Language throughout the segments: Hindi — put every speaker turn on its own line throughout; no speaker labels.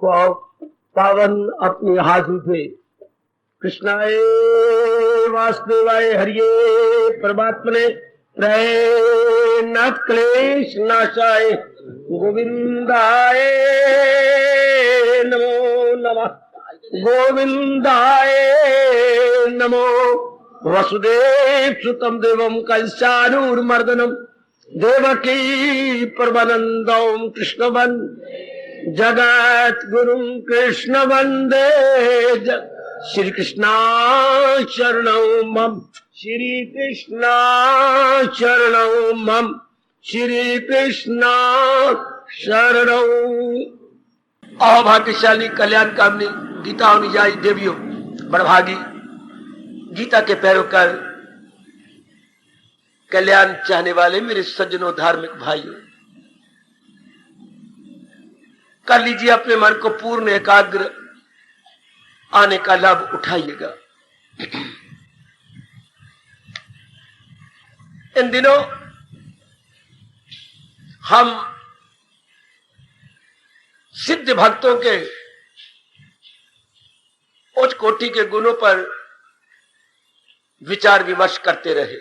को पावन अपने हाथ उठे। कृष्णाय वासुदेवाय हरिये परमात्मने प्रय न क्लेश नाशाय गोविंदाय नमो नमः। गोविंदाय नमो। वसुदेव सुतम देवम कंसानूरमर्दनम देवकी परमानंदम कृष्ण जगत गुरु कृष्ण वंदे श्री कृष्णा शरणौ मम। श्री कृष्णा शरणौ मम। श्री कृष्णा शरणौ। अभाग्यशाली कल्याण कामनी गीता अनुयायी देवियों, बड़भागी गीता के पैरोकार, कल्याण चाहने वाले मेरे सज्जनों, धार्मिक भाइयों, कर लीजिए अपने मन को पूर्ण एकाग्र, आने का लाभ उठाइएगा। इन दिनों हम सिद्ध भक्तों के उच्च कोटि के गुणों पर विचार विमर्श करते रहे।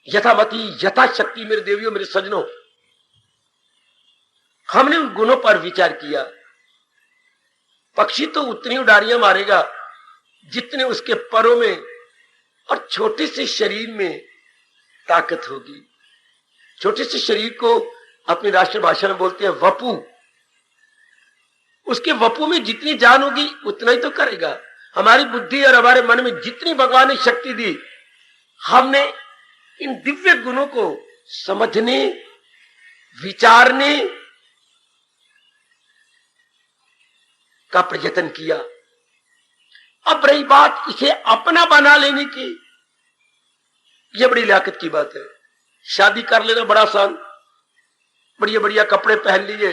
यथामति यथाशक्ति मेरे देवियों, मेरे सज्जनों, हमने उन गुणों पर विचार किया। पक्षी तो उतनी उड़ारियां मारेगा जितने उसके परों में और छोटे से शरीर में ताकत होगी। छोटे से शरीर को अपनी राष्ट्रभाषा में बोलते हैं वपु। उसके वपु में जितनी जान होगी उतना ही तो करेगा। हमारी बुद्धि और हमारे मन में जितनी भगवान ने शक्ति दी, हमने इन दिव्य गुणों को समझने, विचारने का प्रयत्न किया। अब रही बात इसे अपना बना लेने की, यह बड़ी लाकत की बात है। शादी कर लेना बड़ा आसान, बढ़िया बढ़िया कपड़े पहन लिए,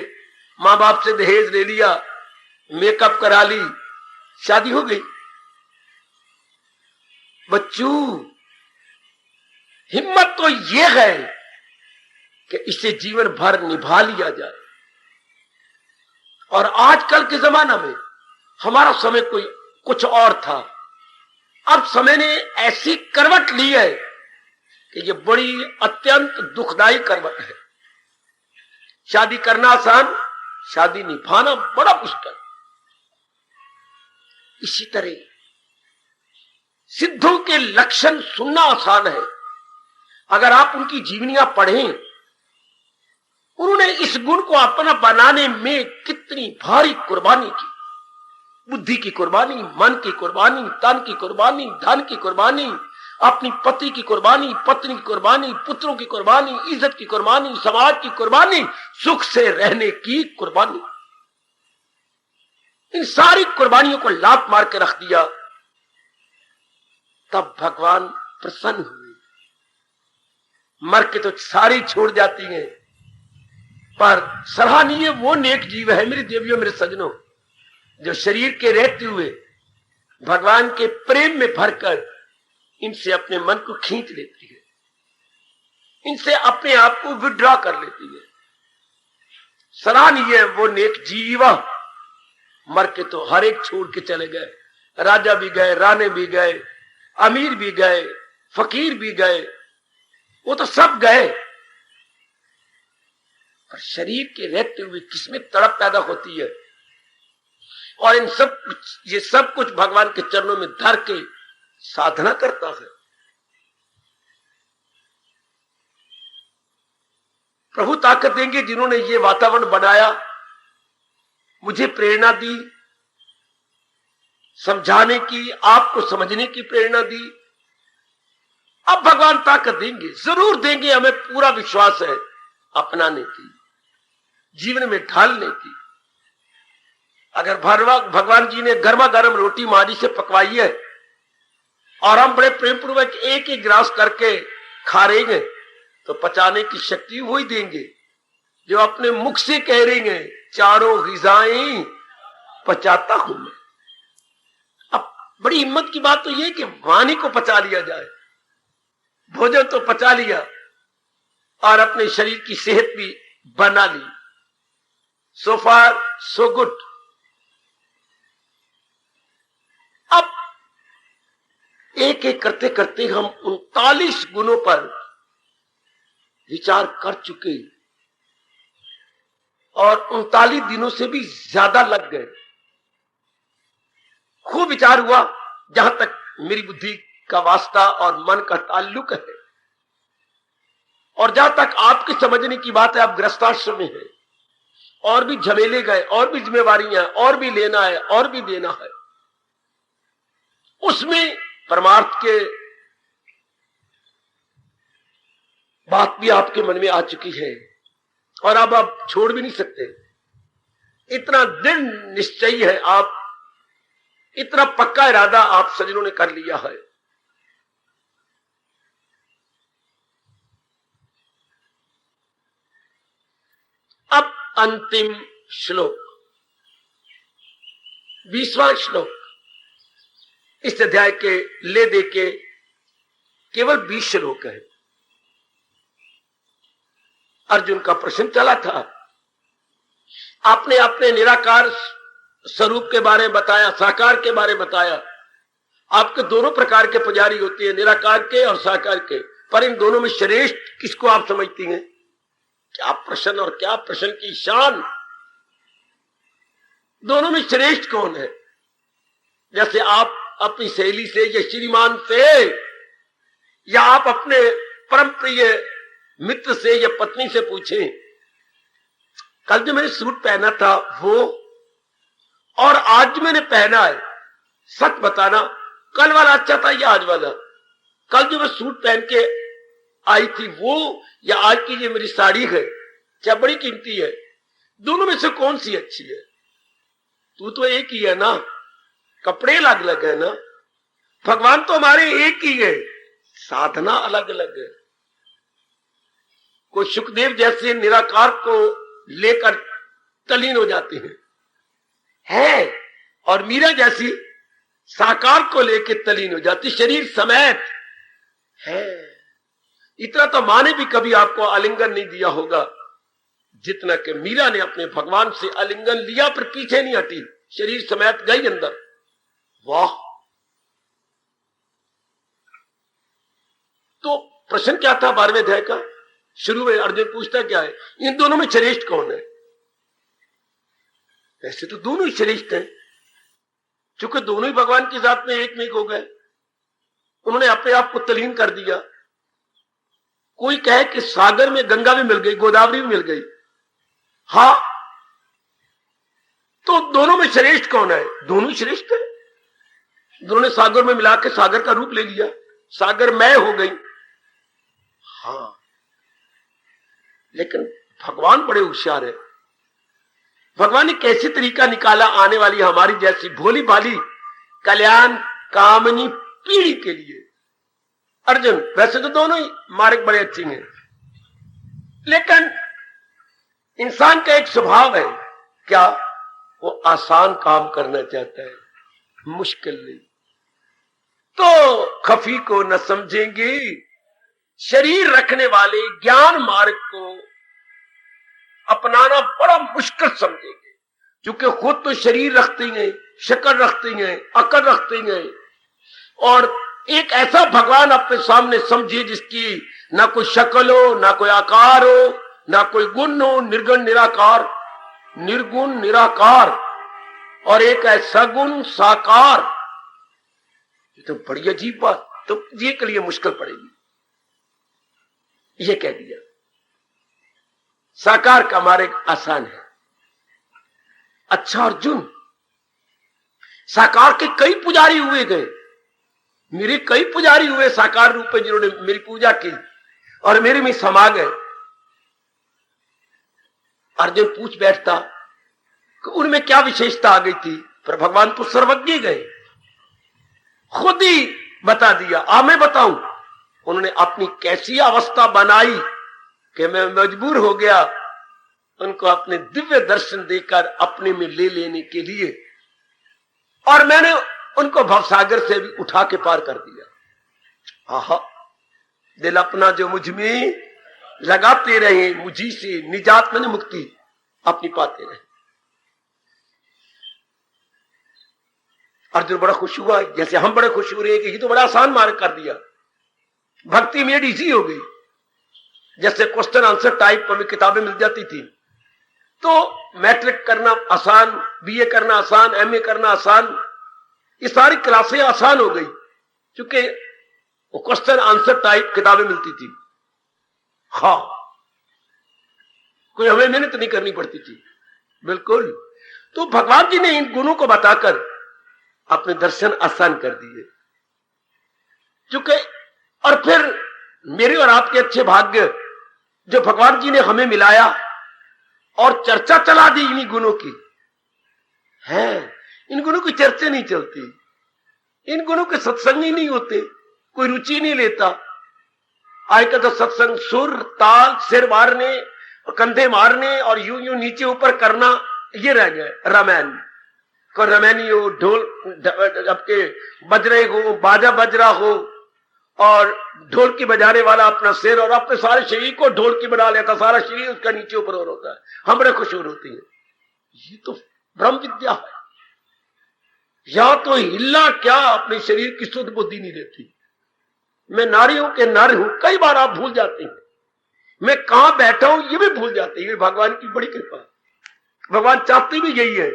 मां बाप से दहेज ले लिया, मेकअप करा ली, शादी हो गई। बच्चों, हिम्मत तो यह है कि इसे जीवन भर निभा लिया जाए। और आजकल के जमाना में हमारा समय कोई कुछ और था, अब समय ने ऐसी करवट ली है कि यह बड़ी अत्यंत दुखदायी करवट है। शादी करना आसान, शादी निभाना बड़ा मुश्किल। इसी तरह सिद्धों के लक्षण सुनना आसान है। अगर आप उनकी जीवनियां पढ़ें, उन्होंने इस गुण को अपना बनाने में कितनी भारी कुर्बानी की। बुद्धि की कुर्बानी, मन की कुर्बानी, तन की कुर्बानी, धन की कुर्बानी, अपनी पति की कुर्बानी, पत्नी की कुर्बानी, पुत्रों की कुर्बानी, इज्जत की कुर्बानी, समाज की कुर्बानी, सुख से रहने की कुर्बानी। इन सारी कुर्बानियों को लात मार के रख दिया। तब भगवान प्रसन्न हुए। मर के तो सारी छोड़ जाती हैं, पर सराहनीय वो नेक जीव है मेरे देवियों, मेरे सज्जनों, जो शरीर के रहते हुए भगवान के प्रेम में भरकर इनसे अपने मन को खींच लेती है, इनसे अपने आप को विड्रॉ कर लेती है। सराहनीय वो नेक जीव। मर के तो हर एक छोड़ के चले गए। राजा भी गए, राणे भी गए, अमीर भी गए, फकीर भी गए, वो तो सब गए। पर शरीर के रहते हुए किसमें तड़प पैदा होती है। और इन सब कुछ, ये सब कुछ भगवान के चरणों में धर के साधना करता है। प्रभु ताकत देंगे जिन्होंने ये वातावरण बनाया, मुझे प्रेरणा दी, समझाने की, आपको समझने की प्रेरणा दी। अब भगवान ताकत देंगे, जरूर देंगे, हमें पूरा विश्वास है, अपनाने की, जीवन में ढालने की। अगर भगवान जी ने गर्मा गर्म रोटी मारी से पकवाई है और हम बड़े प्रेम पूर्वक एक एक गिलास करके खा रहे हैं, तो पचाने की शक्ति वही देंगे जो अपने मुख से कह रहे हैं, चारों ग़िज़ाएं पचाता हूं मैं। अब बड़ी हिम्मत की बात तो यह कि वाणी को पचा लिया जाए। भोजन तो पचा लिया और अपने शरीर की सेहत भी बना ली। सो फार सो गुड। अब एक एक करते करते हम 39 गुणों पर विचार कर चुके और 39 दिनों से भी ज्यादा लग गए। खूब विचार हुआ, जहां तक मेरी बुद्धि का वास्ता और मन का ताल्लुक है, और जहां तक आपके समझने की बात है, आप गृहस्थाश्रम में हैं, और भी झमेले गए, और भी जिम्मेवारियां, और भी लेना है, और भी देना है। उसमें परमार्थ के बात भी आपके मन में आ चुकी है, और अब आप छोड़ भी नहीं सकते। इतना दृढ़ निश्चय है, आप इतना पक्का इरादा आप सज्जनों ने कर लिया है। अब अंतिम श्लोक, 20वां श्लोक। इस अध्याय के ले दे के केवल 20 श्लोक है। अर्जुन का प्रश्न चला था, आपने अपने निराकार स्वरूप के बारे में बताया, साकार के बारे में बताया। आपके दोनों प्रकार के पुजारी होते हैं, निराकार के और साकार के, पर इन दोनों में श्रेष्ठ किसको आप समझती हैं? क्या प्रश्न और क्या प्रश्न की शान! दोनों में श्रेष्ठ कौन है? जैसे आप अपनी सहेली से या श्रीमान से, या आप अपने परम प्रिय मित्र से या पत्नी से पूछें, कल जो मैंने सूट पहना था वो, और आज जो मैंने पहना है, सच बताना कल वाला अच्छा था या आज वाला? कल जो मैं सूट पहन के आई थी वो, या आज की ये मेरी साड़ी है, क्या बड़ी कीमती है? दोनों में से कौन सी अच्छी है? तू तो एक ही है ना, कपड़े अलग अलग है ना, भगवान तो हमारे एक ही है, साधना अलग अलग है। कोई सुखदेव जैसे निराकार को लेकर तल्लीन हो जाते हैं, और मीरा जैसी साकार को लेकर तल्लीन हो जाती, शरीर समेत है। इतना तो माँ ने भी कभी आपको आलिंगन नहीं दिया होगा जितना कि मीरा ने अपने भगवान से आलिंगन लिया, पर पीछे नहीं हटी, शरीर समेत गई अंदर। वाह! तो प्रश्न क्या था 12वें अध्याय का? शुरू में अर्जुन पूछता क्या है, इन दोनों में श्रेष्ठ कौन है? ऐसे तो दोनों ही श्रेष्ठ हैं, क्योंकि दोनों ही भगवान की जात में एक हो गए। उन्होंने अपने आप को तलीन कर दिया। कोई कहे कि सागर में गंगा भी मिल गई, गोदावरी भी मिल गई, हाँ, तो दोनों में श्रेष्ठ कौन है? दोनों ही श्रेष्ठ है। दोनों ने सागर में मिला के सागर का रूप ले लिया, सागर मैं हो गई। हाँ, लेकिन भगवान बड़े होशियार है। भगवान ने कैसे तरीका निकाला आने वाली हमारी जैसी भोली भाली कल्याण कामनी पीढ़ी के लिए। अर्जुन, वैसे तो दोनों ही मार्ग बड़े अच्छे हैं, लेकिन इंसान का एक स्वभाव है, क्या? वो आसान काम करना चाहता है, मुश्किल नहीं। तो खफी को न समझेंगे, शरीर रखने वाले ज्ञान मार्ग को अपनाना बड़ा मुश्किल समझेंगे, क्योंकि खुद तो शरीर रखते हैं, शक्ल रखते हैं, अकल रखते हैं, और एक ऐसा भगवान अपने सामने समझिए जिसकी ना कोई शक्ल हो, ना कोई आकार हो, ना कोई गुण हो, निर्गुण निराकार, निर्गुण निराकार, और एक है सगुण साकार। ये तो बड़ी अजीब बात, तो ये के लिए मुश्किल पड़ेगी। ये कह दिया, साकार का मार्ग आसान है। अच्छा अर्जुन, साकार के कई पुजारी हुए गए, मेरे कई पुजारी हुए साकार रूप में, जिन्होंने मेरी पूजा की और मेरे में समा गए। अर्जुन पूछ बैठता कि उनमें क्या विशेषता आ गई थी, पर भगवान तो सर्वज्ञ गए, खुद ही बता दिया। मैं बताऊं, उन्होंने अपनी कैसी अवस्था बनाई कि मैं मजबूर हो गया उनको अपने दिव्य दर्शन देकर अपने में ले लेने के लिए, और मैंने उनको भवसागर से भी उठा के पार कर दिया। आहा, दिल अपना जो मुझ में लगाते रहे, मुझी से निजात में मुक्ति अपनी पाते रहे। अर्जुन बड़ा खुश हुआ, जैसे हम बड़े खुश हो रहे हैं कि ये तो बड़ा आसान मार्ग कर दिया, भक्ति मेड इजी हो गई। जैसे क्वेश्चन आंसर टाइप हमें किताबें मिल जाती थी, तो मैट्रिक करना आसान, बीए करना आसान, एमए करना आसान, ये सारी क्लासें आसान हो गई क्योंकि क्वेश्चन आंसर टाइप किताबें मिलती थी। हाँ, कोई हमें मेहनत नहीं करनी पड़ती थी, बिल्कुल। तो भगवान जी ने इन गुणों को बताकर अपने दर्शन आसान कर दिए। क्योंकि और फिर मेरे और आपके अच्छे भाग्य जो भगवान जी ने हमें मिलाया और चर्चा चला दी इन्हीं गुणों की है। इन गुणों की चर्चा नहीं चलती, इन गुणों के सत्संग ही नहीं होते, कोई रुचि नहीं लेता। आज का तो सत्संग सुर ताल, सिर मारने, कंधे मारने और यूं यूं नीचे ऊपर करना, ये रह गए। रामायण को रमैनी हो, ढोल आपके बज रहे हो, बाजा बज रहा हो और ढोल की बजाने वाला अपना सिर और अपने सारे शरीर को ढोल की बना लेता, सारा शरीर उसका नीचे ऊपर और होता है, हम बड़े खुश होती है। ये तो ब्रह्म विद्या है। यहां तो हिलना क्या, अपने शरीर की शुद्ध बुद्धि नहीं रहती। मैं नारियों के नर हूं, कई बार आप भूल जाते हैं। मैं कहां बैठा हूं ये भी भूल जाते हैं। ये भगवान की बड़ी कृपा है। भगवान चाहते भी यही है।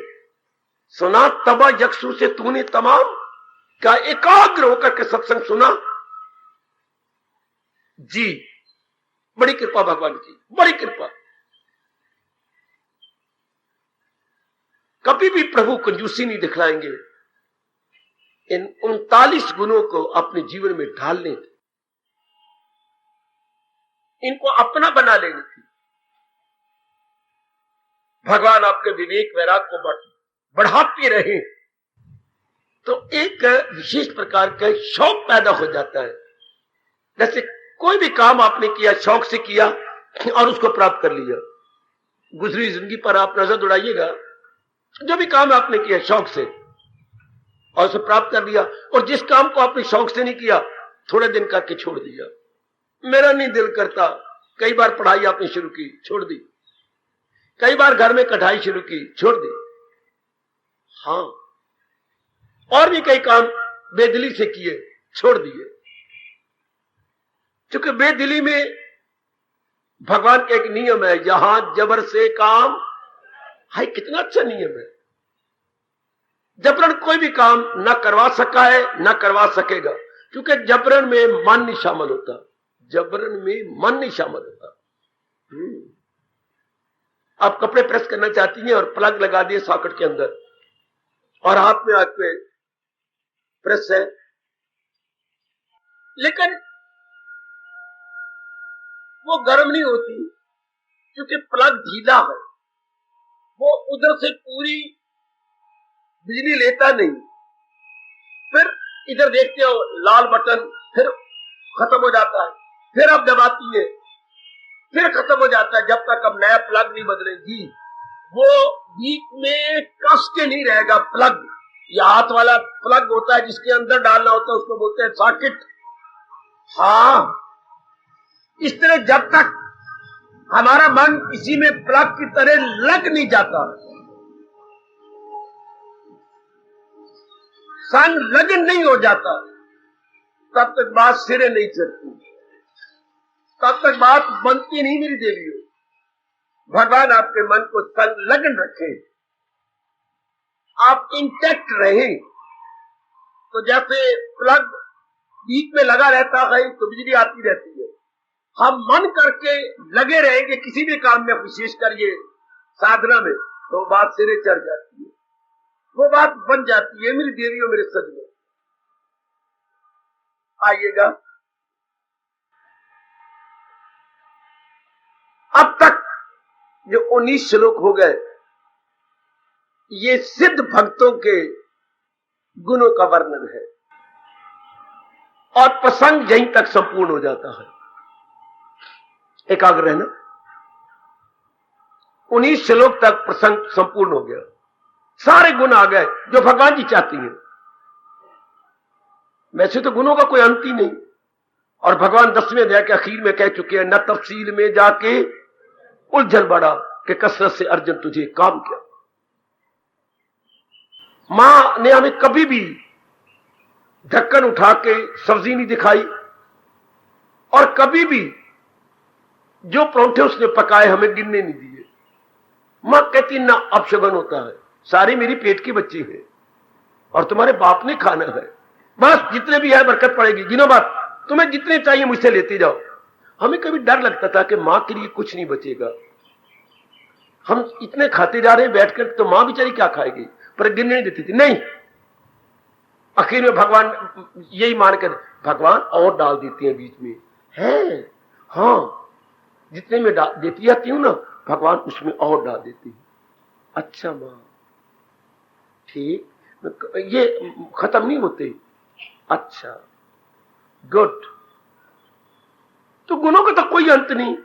सुना तबा यक्षु से तूने तमाम, क्या एकाग्र होकर के सत्संग सुना जी। बड़ी कृपा भगवान की, बड़ी कृपा। कभी भी प्रभु कंजूसी नहीं दिखलाएंगे। इन 39 गुणों को अपने जीवन में ढालने की, इनको अपना बना लेने की। भगवान आपके विवेक वैराग को बढ़ाते रहे तो एक विशेष प्रकार का शौक पैदा हो जाता है। जैसे कोई भी काम आपने किया, शौक से किया और उसको प्राप्त कर लिया। गुजरी जिंदगी पर आप नजर दौड़ाइएगा, जो भी काम आपने किया शौक से और उसे प्राप्त कर लिया, और जिस काम को आपने शौक से नहीं किया, थोड़े दिन करके छोड़ दिया। मेरा नहीं दिल करता। कई बार पढ़ाई आपने शुरू की, छोड़ दी। कई बार घर में कढ़ाई शुरू की, छोड़ दी। हाँ, और भी कई काम बेदिली से किए, छोड़ दिए। क्योंकि बेदिली में भगवान का एक नियम है, यहां जबर से काम। हाय, कितना अच्छा नियम है। जबरन कोई भी काम ना करवा सका है, ना करवा सकेगा, क्योंकि जबरन में मन नहीं शामिल होता। जबरन में मन नहीं शामिल होता। आप कपड़े प्रेस करना चाहती हैं और प्लग लगा दिए सॉकेट के अंदर और हाथ में आपके प्रेस है, लेकिन वो गर्म नहीं होती क्योंकि प्लग ढीला है। वो उधर से पूरी बिजली लेता नहीं। फिर इधर देखते हो लाल बटन, फिर खत्म हो जाता है, फिर आप दबाती है, फिर खत्म हो जाता है, जब तक अब नया प्लग नहीं बदलेगी। वो बीच में कस के नहीं रहेगा प्लग। ये हाथ वाला प्लग होता है जिसके अंदर डालना होता है, उसको बोलते हैं सॉकेट। हाँ, इस तरह जब तक हमारा मन इसी में प्लग की तरह लग नहीं जाता, संग लगन नहीं हो जाता, तब तक बात सिरे नहीं चलती, तब तक बात बनती नहीं। मेरी देवियों, भगवान आपके मन को संलग्न रखे, आप इंटैक्ट रहें। तो जैसे प्लग बीच में लगा रहता है तो बिजली आती रहती है। हम मन करके लगे रहेंगे किसी भी काम में, विशेषकर ये साधना में, तो बात सिरे चढ़ जाती है, वो बात बन जाती है। मेरी देवियों, मेरे सजनों, आइएगा। अब तक जो 19 श्लोक हो गए, ये सिद्ध भक्तों के गुणों का वर्णन है और प्रसंग यहीं तक संपूर्ण हो जाता है। एकाग्र रहना। 19 श्लोक तक प्रसंग संपूर्ण हो गया, सारे गुण आ गए जो भगवान जी चाहती हैं। वैसे तो गुणों का कोई अंत ही नहीं, और भगवान 10वें अध्याय के आखिर में कह चुके हैं, न तफसील में जाके उलझन बड़ा कि कसरत से अर्जुन तुझे काम किया। मां ने हमें कभी भी ढक्कन उठा के सब्जी नहीं दिखाई, और कभी भी जो परोंठे उसने पकाए हमें गिनने नहीं दिए। मां कहती ना अपशगुन होता है, सारी मेरी पेट की बच्ची है और तुम्हारे बाप ने खाना है, बस जितने भी है बरकत पड़ेगी, गिनो बात, तुम्हें जितने चाहिए मुझसे लेते जाओ। हमें कभी डर लगता था कि मां के लिए कुछ नहीं बचेगा, हम इतने खाते जा रहे हैं बैठकर, तो मां बेचारी क्या खाएगी, पर गिनने नहीं देती थी। नहीं, आखिर में भगवान यही मानकर भगवान और डाल देती है बीच में है, हाँ जितने में देती जाती हूं ना भगवान उसमें और डाल देती है। अच्छा मां ठीक, ये खत्म नहीं होते, अच्छा गुड। तो गुणों का तो कोई अंत नहीं।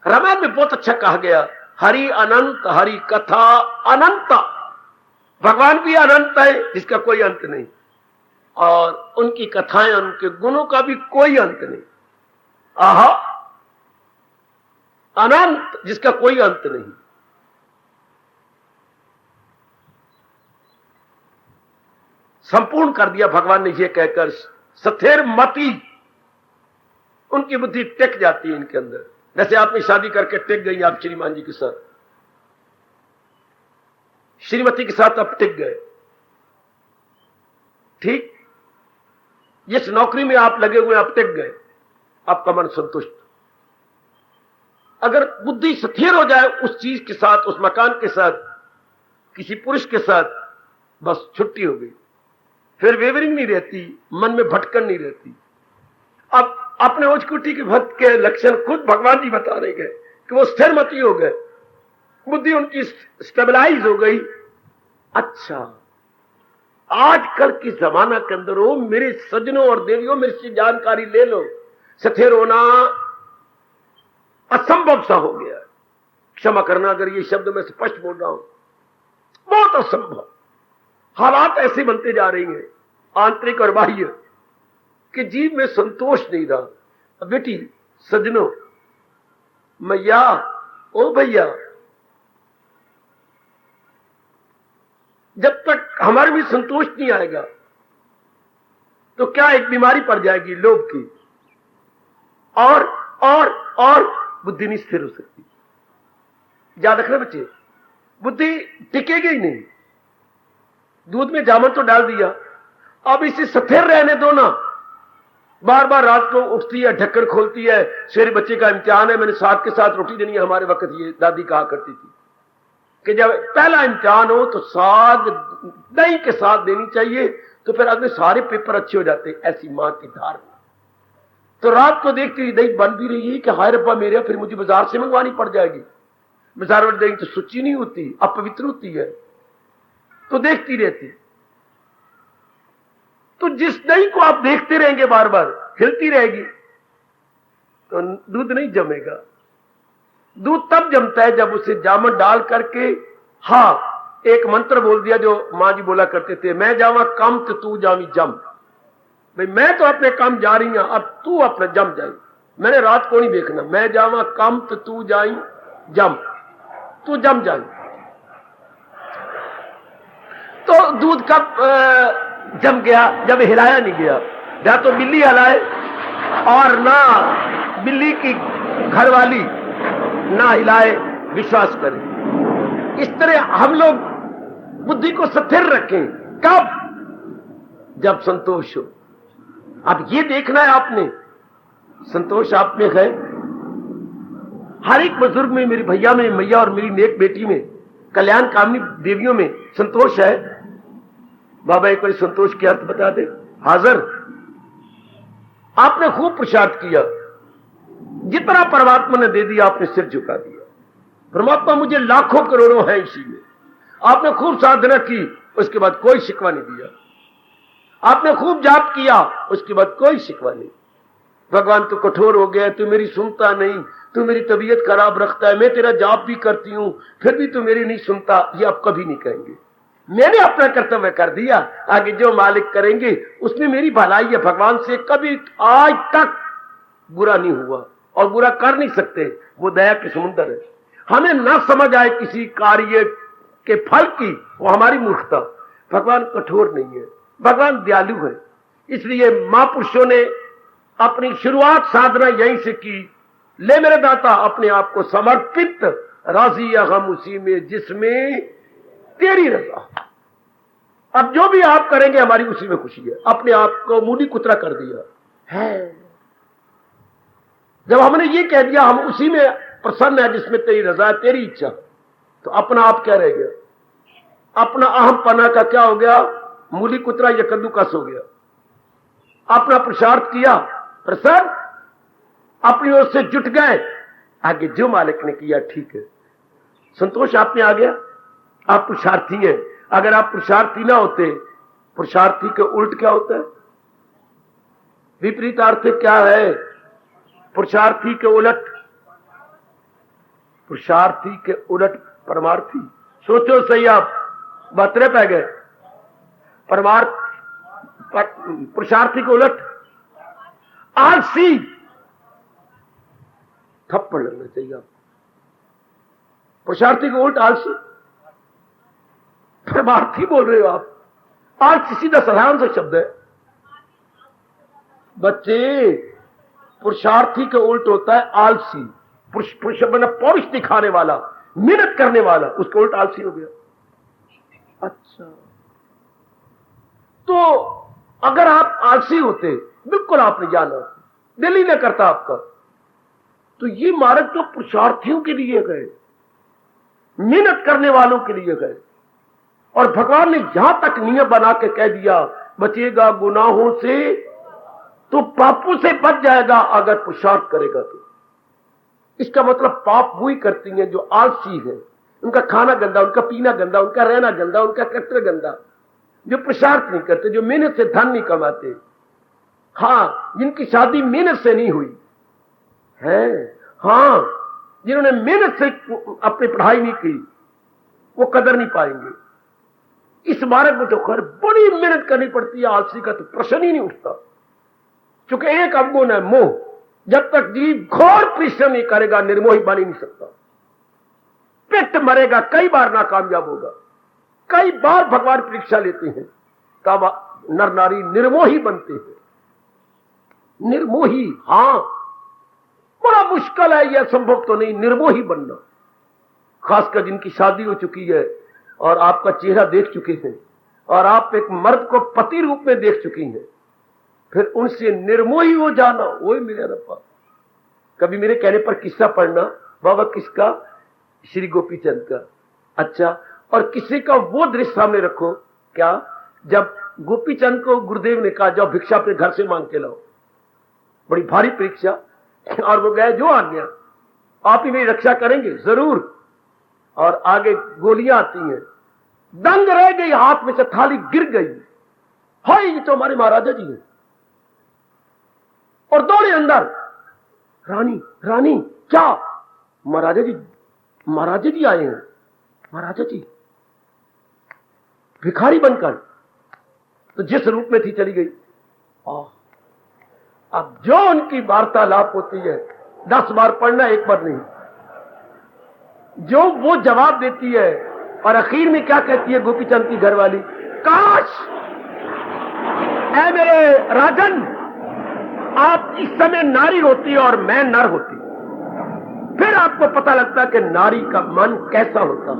रामायण में बहुत अच्छा कहा गया, हरि अनंत, हरि कथा अनंत। भगवान भी अनंत है जिसका कोई अंत नहीं, और उनकी कथाएं, उनके गुणों का भी कोई अंत नहीं। आहा, अनंत जिसका कोई अंत नहीं। संपूर्ण कर दिया भगवान ने, यह कहकर सथेर मति, उनकी बुद्धि टिक जाती है इनके अंदर। जैसे आपने शादी करके टिक गई आप श्रीमान जी के साथ, श्रीमती के साथ आप टिक गए, ठीक, जिस नौकरी में आप लगे हुए आप टिक गए, आपका मन संतुष्ट। अगर बुद्धि स्थिर हो जाए उस चीज के साथ, उस मकान के साथ, किसी पुरुष के साथ, बस छुट्टी हो गई, फिर वेवरिंग नहीं रहती, मन में भटकन नहीं रहती। अब अपने उच्चकोटि के भक्त के लक्षण खुद भगवान जी बता रहे गए कि वो स्थिर मति हो गए, बुद्धि उनकी स्टेबलाइज हो गई। अच्छा, आजकल की जमाना के अंदर हो मेरे सज्जनों और देवियों, मेरे से जानकारी ले लो, स्थिर होना असंभव सा हो गया। क्षमा करना अगर ये शब्द मैं स्पष्ट बोल रहा हूं, बहुत असंभव। हालात ऐसे बनते जा रही हैं, आंतरिक और बाह्य, कि जीव में संतोष नहीं रहा। बेटी, सज्जनों, मैया, ओ भैया, जब तक हमारे भी संतोष नहीं आएगा तो क्या एक बीमारी पड़ जाएगी लोभ की, और बुद्धि नहीं स्थिर हो सकती। याद रखना बच्चे, बुद्धि टिकेगी ही नहीं। दूध में जामुन तो डाल दिया, अब इसे स्थिर रहने दो ना। बार बार रात को उठती है, ढक्कन खोलती है, सवेरे बच्चे का इम्तिहान है, मैंने साग के साथ रोटी देनी है। हमारे वक्त ये दादी कहा करती थी कि जब पहला इम्तिहान हो तो साग दही के साथ देनी चाहिए, तो फिर अगले सारे पेपर अच्छे हो जाते। ऐसी मां की धारणा। तो रात को देखती हुई दही बन भी रही है कि हाय रब्बा मेरे, फिर मुझे बाजार से मंगवानी पड़ जाएगी। बाजार वाली दही तो सुच्ची नहीं होती, अपवित्र होती है, तो देखती रहती। तो जिस दही को आप देखते रहेंगे बार बार, हिलती रहेगी, तो दूध नहीं जमेगा। दूध तब जमता है जब उसे जामन डाल करके, हाँ, एक मंत्र बोल दिया जो मां जी बोला करते थे, मैं जावा कम तो तू जावी जम। भाई मैं तो अपने काम जा रही हूं, अब तू अपने जम जाई। मैंने रात को नहीं देखना, मैं जावा कम तो तू जाई जम, तू जम जाई। तो दूध कब जम गया? जब हिलाया नहीं गया। या तो बिल्ली हिलाए, और ना बिल्ली की घरवाली ना हिलाए, विश्वास करें। इस तरह हम लोग बुद्धि को स्थिर रखें। कब? जब संतोष हो। अब ये देखना है आपने, संतोष आप में है। हर एक बुजुर्ग में, मेरे भैया में, मैया और मेरी नेक बेटी में, कल्याण कामनी देवियों में संतोष है। बाबा एक बार संतोष की अर्थ बता दे। हाजिर, आपने खूब पुरुषार्थ किया, जितना परमात्मा ने दे दिया आपने सिर झुका दिया। परमात्मा मुझे लाखों करोड़ों है इसी में। आपने खूब साधना की, उसके बाद कोई शिकवा नहीं दिया। आपने खूब जाप किया, उसके बाद कोई शिकवा नहीं। भगवान तो कठोर हो गया, तू मेरी सुनता नहीं, तू मेरी तबीयत खराब रखता है, मैं तेरा जाप भी करती हूं फिर भी तू मेरी नहीं सुनता। ये आप कभी नहीं कहेंगे। मैंने अपना कर्तव्य कर दिया, आगे जो मालिक करेंगे उसमें मेरी भलाई है। भगवान से कभी आज तक बुरा नहीं हुआ और बुरा कर नहीं सकते, वो दया के समुद्र है। हमें ना समझ आए किसी कार्य के फल की, वो हमारी मूर्खता। भगवान कठोर नहीं है, भगवान दयालु है। इसलिए महापुरुषों ने अपनी शुरुआत साधना यहीं से की, ले मेरे दाता अपने आप को समर्पित, राजी हम उसी में जिसमें तेरी रजा। अब जो भी आप करेंगे हमारी उसी में खुशी है। अपने आप को मूली कुतरा कर दिया है। जब हमने ये कह दिया हम उसी में प्रसन्न है जिसमें तेरी रजा है, तेरी इच्छा, तो अपना आप क्या रह गया? अपना अहम पना का क्या हो गया? मूली कुतरा या कद्दूकस हो गया। अपना पुरुषार्थ किया, प्रसन्न, अपनी ओर से जुट गए, आगे जो मालिक ने किया ठीक है, संतोष आप में आ गया। आप पुरुषार्थी हैं। अगर आप पुरुषार्थी ना होते, पुरुषार्थी के उल्ट क्या होता है? विपरीत अर्थ क्या है? पुरुषार्थी के उलट, पुरुषार्थी के उलट परमार्थी। सोचो सही, आप बतरे पै गए। परमार्थ, पुरुषार्थी के उलट आलसी। थप्पड़ लगना चाहिए आप। पुरुषार्थी के उलट आलसी, परमार्थी बोल रहे हो आप। आलसी सीधा साधारण सा शब्द है बच्चे। पुरुषार्थी के उल्ट होता है आलसी। पुरुष बना पौरुष दिखाने वाला, मेहनत करने वाला, उसके उल्ट आलसी हो गया। अच्छा, तो अगर आप आलसी होते, बिल्कुल आपने जाना, दिल ही न करता आपका, तो ये मार्ग तो पुरुषार्थियों के लिए गए, मेहनत करने वालों के लिए गए। और भगवान ने यहां तक नियम बना के कह दिया, बचेगा गुनाहों से तो पापों से बच जाएगा अगर पुरुषार्थ करेगा तो। इसका मतलब पाप वही करती हैं जो आलसी है, उनका खाना गंदा, उनका पीना गंदा, उनका रहना गंदा, उनका कर्तव्य गंदा, जो पुरुषार्थ नहीं करते, जो मेहनत से धन नहीं कमाते। हाँ, जिनकी शादी मेहनत से नहीं हुई है, हाँ, जिन्होंने मेहनत से अपनी पढ़ाई नहीं की, वो कदर नहीं पाएंगे। इस मार्ग में तो खैर बड़ी मेहनत करनी पड़ती है। आलसी का तो प्रश्न ही नहीं उठता, क्योंकि एक अवगुण है मोह। जब तक जीव घोर परिश्रम नहीं करेगा, निर्मोही बन ही नहीं सकता। पिट मरेगा, कई बार नाकामयाब होगा, कई बार भगवान परीक्षा लेते हैं, तब नर नारी निर्मोही बनते हैं। निर्मोही, हां, बड़ा मुश्किल है, यह संभव तो नहीं निर्मोही बनना। खासकर जिनकी शादी हो चुकी है और आपका चेहरा देख चुके हैं और आप एक मर्द को पति रूप में देख चुकी हैं, फिर उनसे निर्मोही हो जाना, वही मेरे रब्बा। कभी मेरे कहने पर किस्सा पढ़ना, बाबा किसका? श्री गोपीचंद का। अच्छा, और किसी का वो दृश्य सामने रखो, क्या? जब गोपीचंद को गुरुदेव ने कहा जाओ भिक्षा अपने घर से मांग के लाओ, बड़ी भारी परीक्षा, और वो गए, जो आ गया, आप ही मेरी रक्षा करेंगे जरूर। और आगे गोलियां आती हैं, दंग रह गई, हाथ में से थाली गिर गई, हाय ये तो हमारे महाराजा जी हैं। और दौड़े अंदर, रानी रानी क्या? महाराजा जी आए हैं। महाराजा जी भिखारी बनकर, तो जिस रूप में थी चली गई। अब जो उनकी वार्तालाप होती है, 10 बार पढ़ना, एक बार नहीं, जो वो जवाब देती है, और आखिर में क्या कहती है गोपीचंद की घरवाली? काश ऐ मेरे राजन, आप इस समय नारी होती और मैं नर होती, फिर आपको पता लगता कि नारी का मन कैसा होता।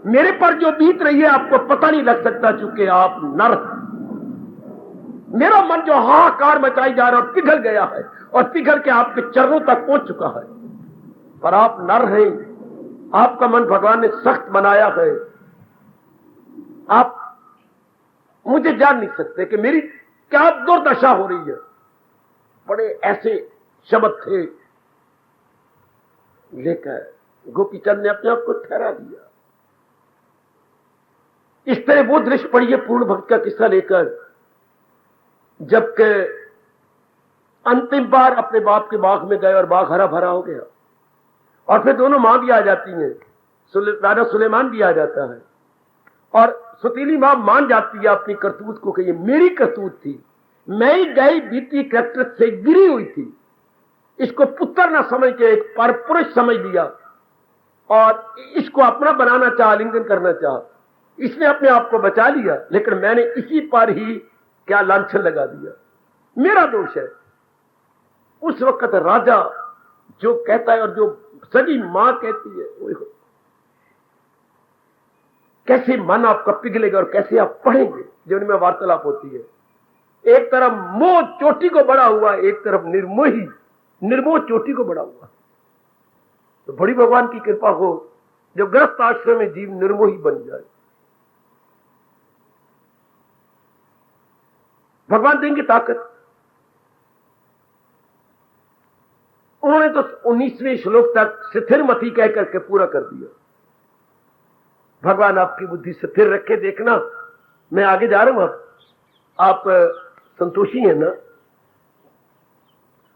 मेरे पर जो बीत रही है आपको पता नहीं लग सकता, चूंकि आप नर। मेरा मन जो हाहाकार मचाई जा रहा है, पिघल गया है और पिघल के आपके चरणों तक पहुंच चुका है, पर आप नर हैं। आपका मन भगवान ने सख्त बनाया है। आप मुझे जान नहीं सकते कि मेरी क्या दुर्दशा हो रही है। बड़े ऐसे शब्द थे, लेकर गोपीचंद ने अपने आप को ठहरा दिया। इस तरह वो दृश्य पढ़िए पूर्ण भक्त का किस्सा लेकर, जबकि अंतिम बार अपने बाप के बाग में गए और बाग हरा भरा हो गया, और फिर दोनों मां भी आ जाती हैं, राजा सुलेमान भी आ जाता है, और सुतीली मां मान जाती है अपनी करतूत को कि ये मेरी करतूत थी, मैं ही गई बीती ट्रैक्टर से गिरी हुई थी, इसको पुत्र ना समझ के एक परपुरुष समझ लिया और इसको अपना बनाना चाहा, आलिंगन करना चाहा। इसने अपने आप को बचा लिया, लेकिन मैंने इसी पर ही क्या लांछन लगा दिया, मेरा दोष है। उस वक्त राजा जो कहता है और जो सगी मां कहती है, कैसे मन आपका पिघलेगा और कैसे आप पढ़ेंगे जो उनमें वार्तालाप होती है। एक तरफ मोह चोटी को बढ़ा हुआ, एक तरफ निर्मोह चोटी को बढ़ा हुआ। तो बड़ी भगवान की कृपा हो जो गृहस्थ आश्रम में जीव निर्मोही बन जाए। भगवान देंगे ताकत। उन्होंने तो 19वें श्लोक तक स्थिरमति कह करके पूरा कर दिया। भगवान आपकी बुद्धि स्थिर रखे। देखना मैं आगे जा रहा हूं। आप संतोषी हैं ना?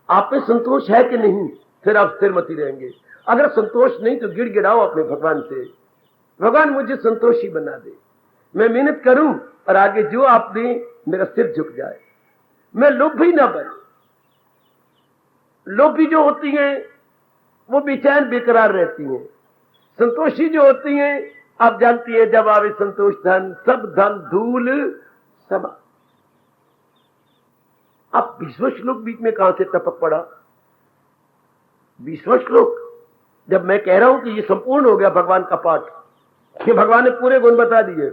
आप में संतोष है कि नहीं? फिर आप स्थिरमति रहेंगे। अगर संतोष नहीं तो गिड़गिड़ाओ अपने भगवान से, भगवान मुझे संतोषी बना दे, मैं मेहनत करूं और आगे जो आप दें मेरा सिर झुक जाए, मैं लोभी ना बने। लोभी जो होती हैं वो बेचैन बेकरार रहती हैं। संतोषी जो होती हैं आप जानती है, जब आवे संतोष धन सब धन धूल समा। अब 20वां श्लोक बीच में कहां से टपक पड़ा? 20वां श्लोक जब मैं कह रहा हूं कि ये संपूर्ण हो गया भगवान का पाठ, कि भगवान ने पूरे गुण बता दिए,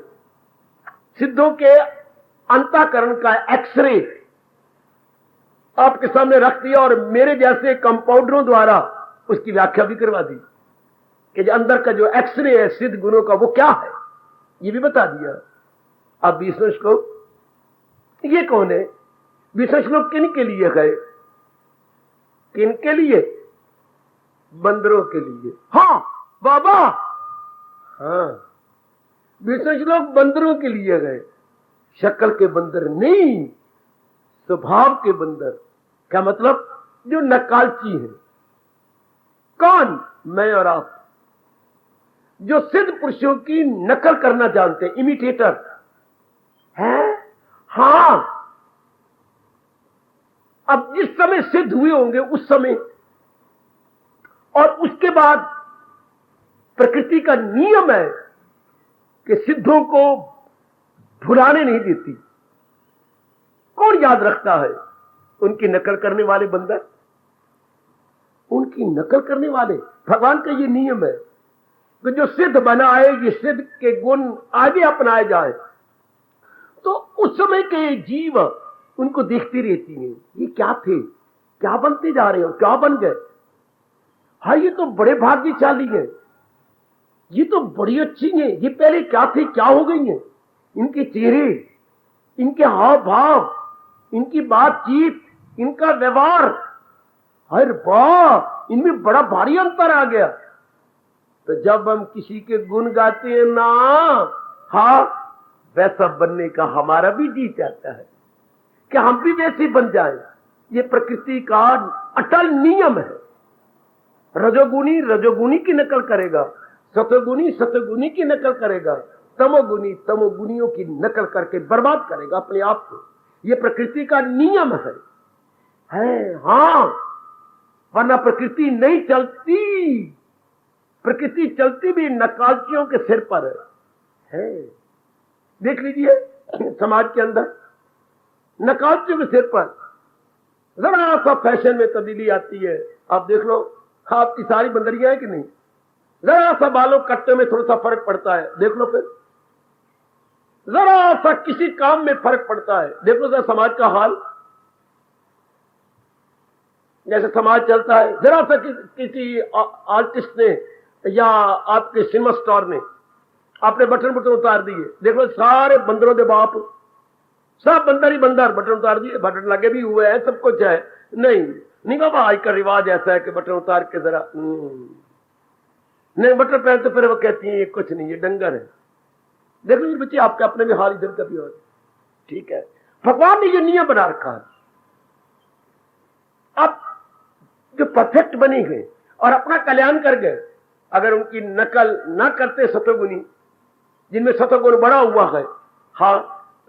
सिद्धों के अंतःकरण का एक्सरे आपके सामने रख दिया और मेरे जैसे कंपाउंडरों द्वारा उसकी व्याख्या भी करवा दी कि जो अंदर का जो एक्सरे है सिद्ध गुणों का वो क्या है, ये भी बता दिया। अब 20वां श्लोक, ये कौन है? 20वां श्लोक किन के लिए गए? किन के लिए? बंदरों के लिए। हाँ बाबा, हाँ 20वां श्लोक बंदरों के लिए गए। शक्ल के बंदर नहीं, स्वभाव के बंदर। क्या मतलब? जो नकालची है। कौन? मैं और आप, जो सिद्ध पुरुषों की नकल करना जानते हैं, इमिटेटर है। हां, अब जिस समय सिद्ध हुए होंगे उस समय और उसके बाद प्रकृति का नियम है कि सिद्धों को भुलाने नहीं देती। कौन याद रखता है? उनकी नकल करने वाले बंदर, उनकी नकल करने वाले। भगवान का ये नियम है कि जो सिद्ध बना है, ये सिद्ध के गुण आगे अपनाए जाए, तो उस समय के जीव उनको देखती रहती हैं। ये क्या थे, क्या बनते जा रहे हो, क्या बन गए? हाँ, ये तो बड़े भाग्यशाली हैं, ये तो बड़ी अच्छी हैं, ये पहले क्या थे, क्या हो गई हैं? इनके चेहरे, इनके हाव भाव, इनकी बातचीत, इनका व्यवहार, हर वाह, इनमें बड़ा भारी अंतर आ गया। तो जब हम किसी के गुण गाते हैं ना, हाँ, वैसा बनने का हमारा भी जी चाहता है कि हम भी वैसे बन जाएं। ये प्रकृति का अटल नियम है। रजोगुणी रजोगुणी की नकल करेगा, सतोगुणी सतोगुणी की नकल करेगा, तमोगुणी तमोगुणियों की नकल करके बर्बाद करेगा अपने आप को। ये प्रकृति का नियम है। हाँ, वरना प्रकृति नहीं चलती। प्रकृति चलती भी नकालचियों के सिर पर है। देख लीजिए समाज के अंदर नकालचियों के सिर पर जरा सा फैशन में तब्दीली आती है। आप देख लो, आपकी सारी बंदरियां है कि नहीं? जरा सा बालों कट्टे में थोड़ा सा फर्क पड़ता है, देख लो। फिर जरा सा किसी काम में फर्क पड़ता है, देख लो जरा समाज का हाल, जैसे समाज चलता है। जरा सा किसी आर्टिस्ट ने या आपके सिनेमा स्टार ने अपने बटन उतार दिए, देख लो सारे बंदरों के बाप, सब बंदर ही बंदर, बटन उतार दिए। बटन लगे भी हुए हैं, सब कुछ है। नहीं बाबा, आज का रिवाज ऐसा है कि बटन उतार के जरा नहीं बटन पहन, तो फिर वो कहती है ये कुछ नहीं, ये डंगर है। देख लो बच्चे, आपके अपने भी हाल इधर का भी हो। ठीक है, भगवान ने ये नियम बना रखा है। अब जो परफेक्ट बने गए और अपना कल्याण कर गए, अगर उनकी नकल ना करते सतोगुनी, जिनमें सतगुण बड़ा हुआ है। हाँ,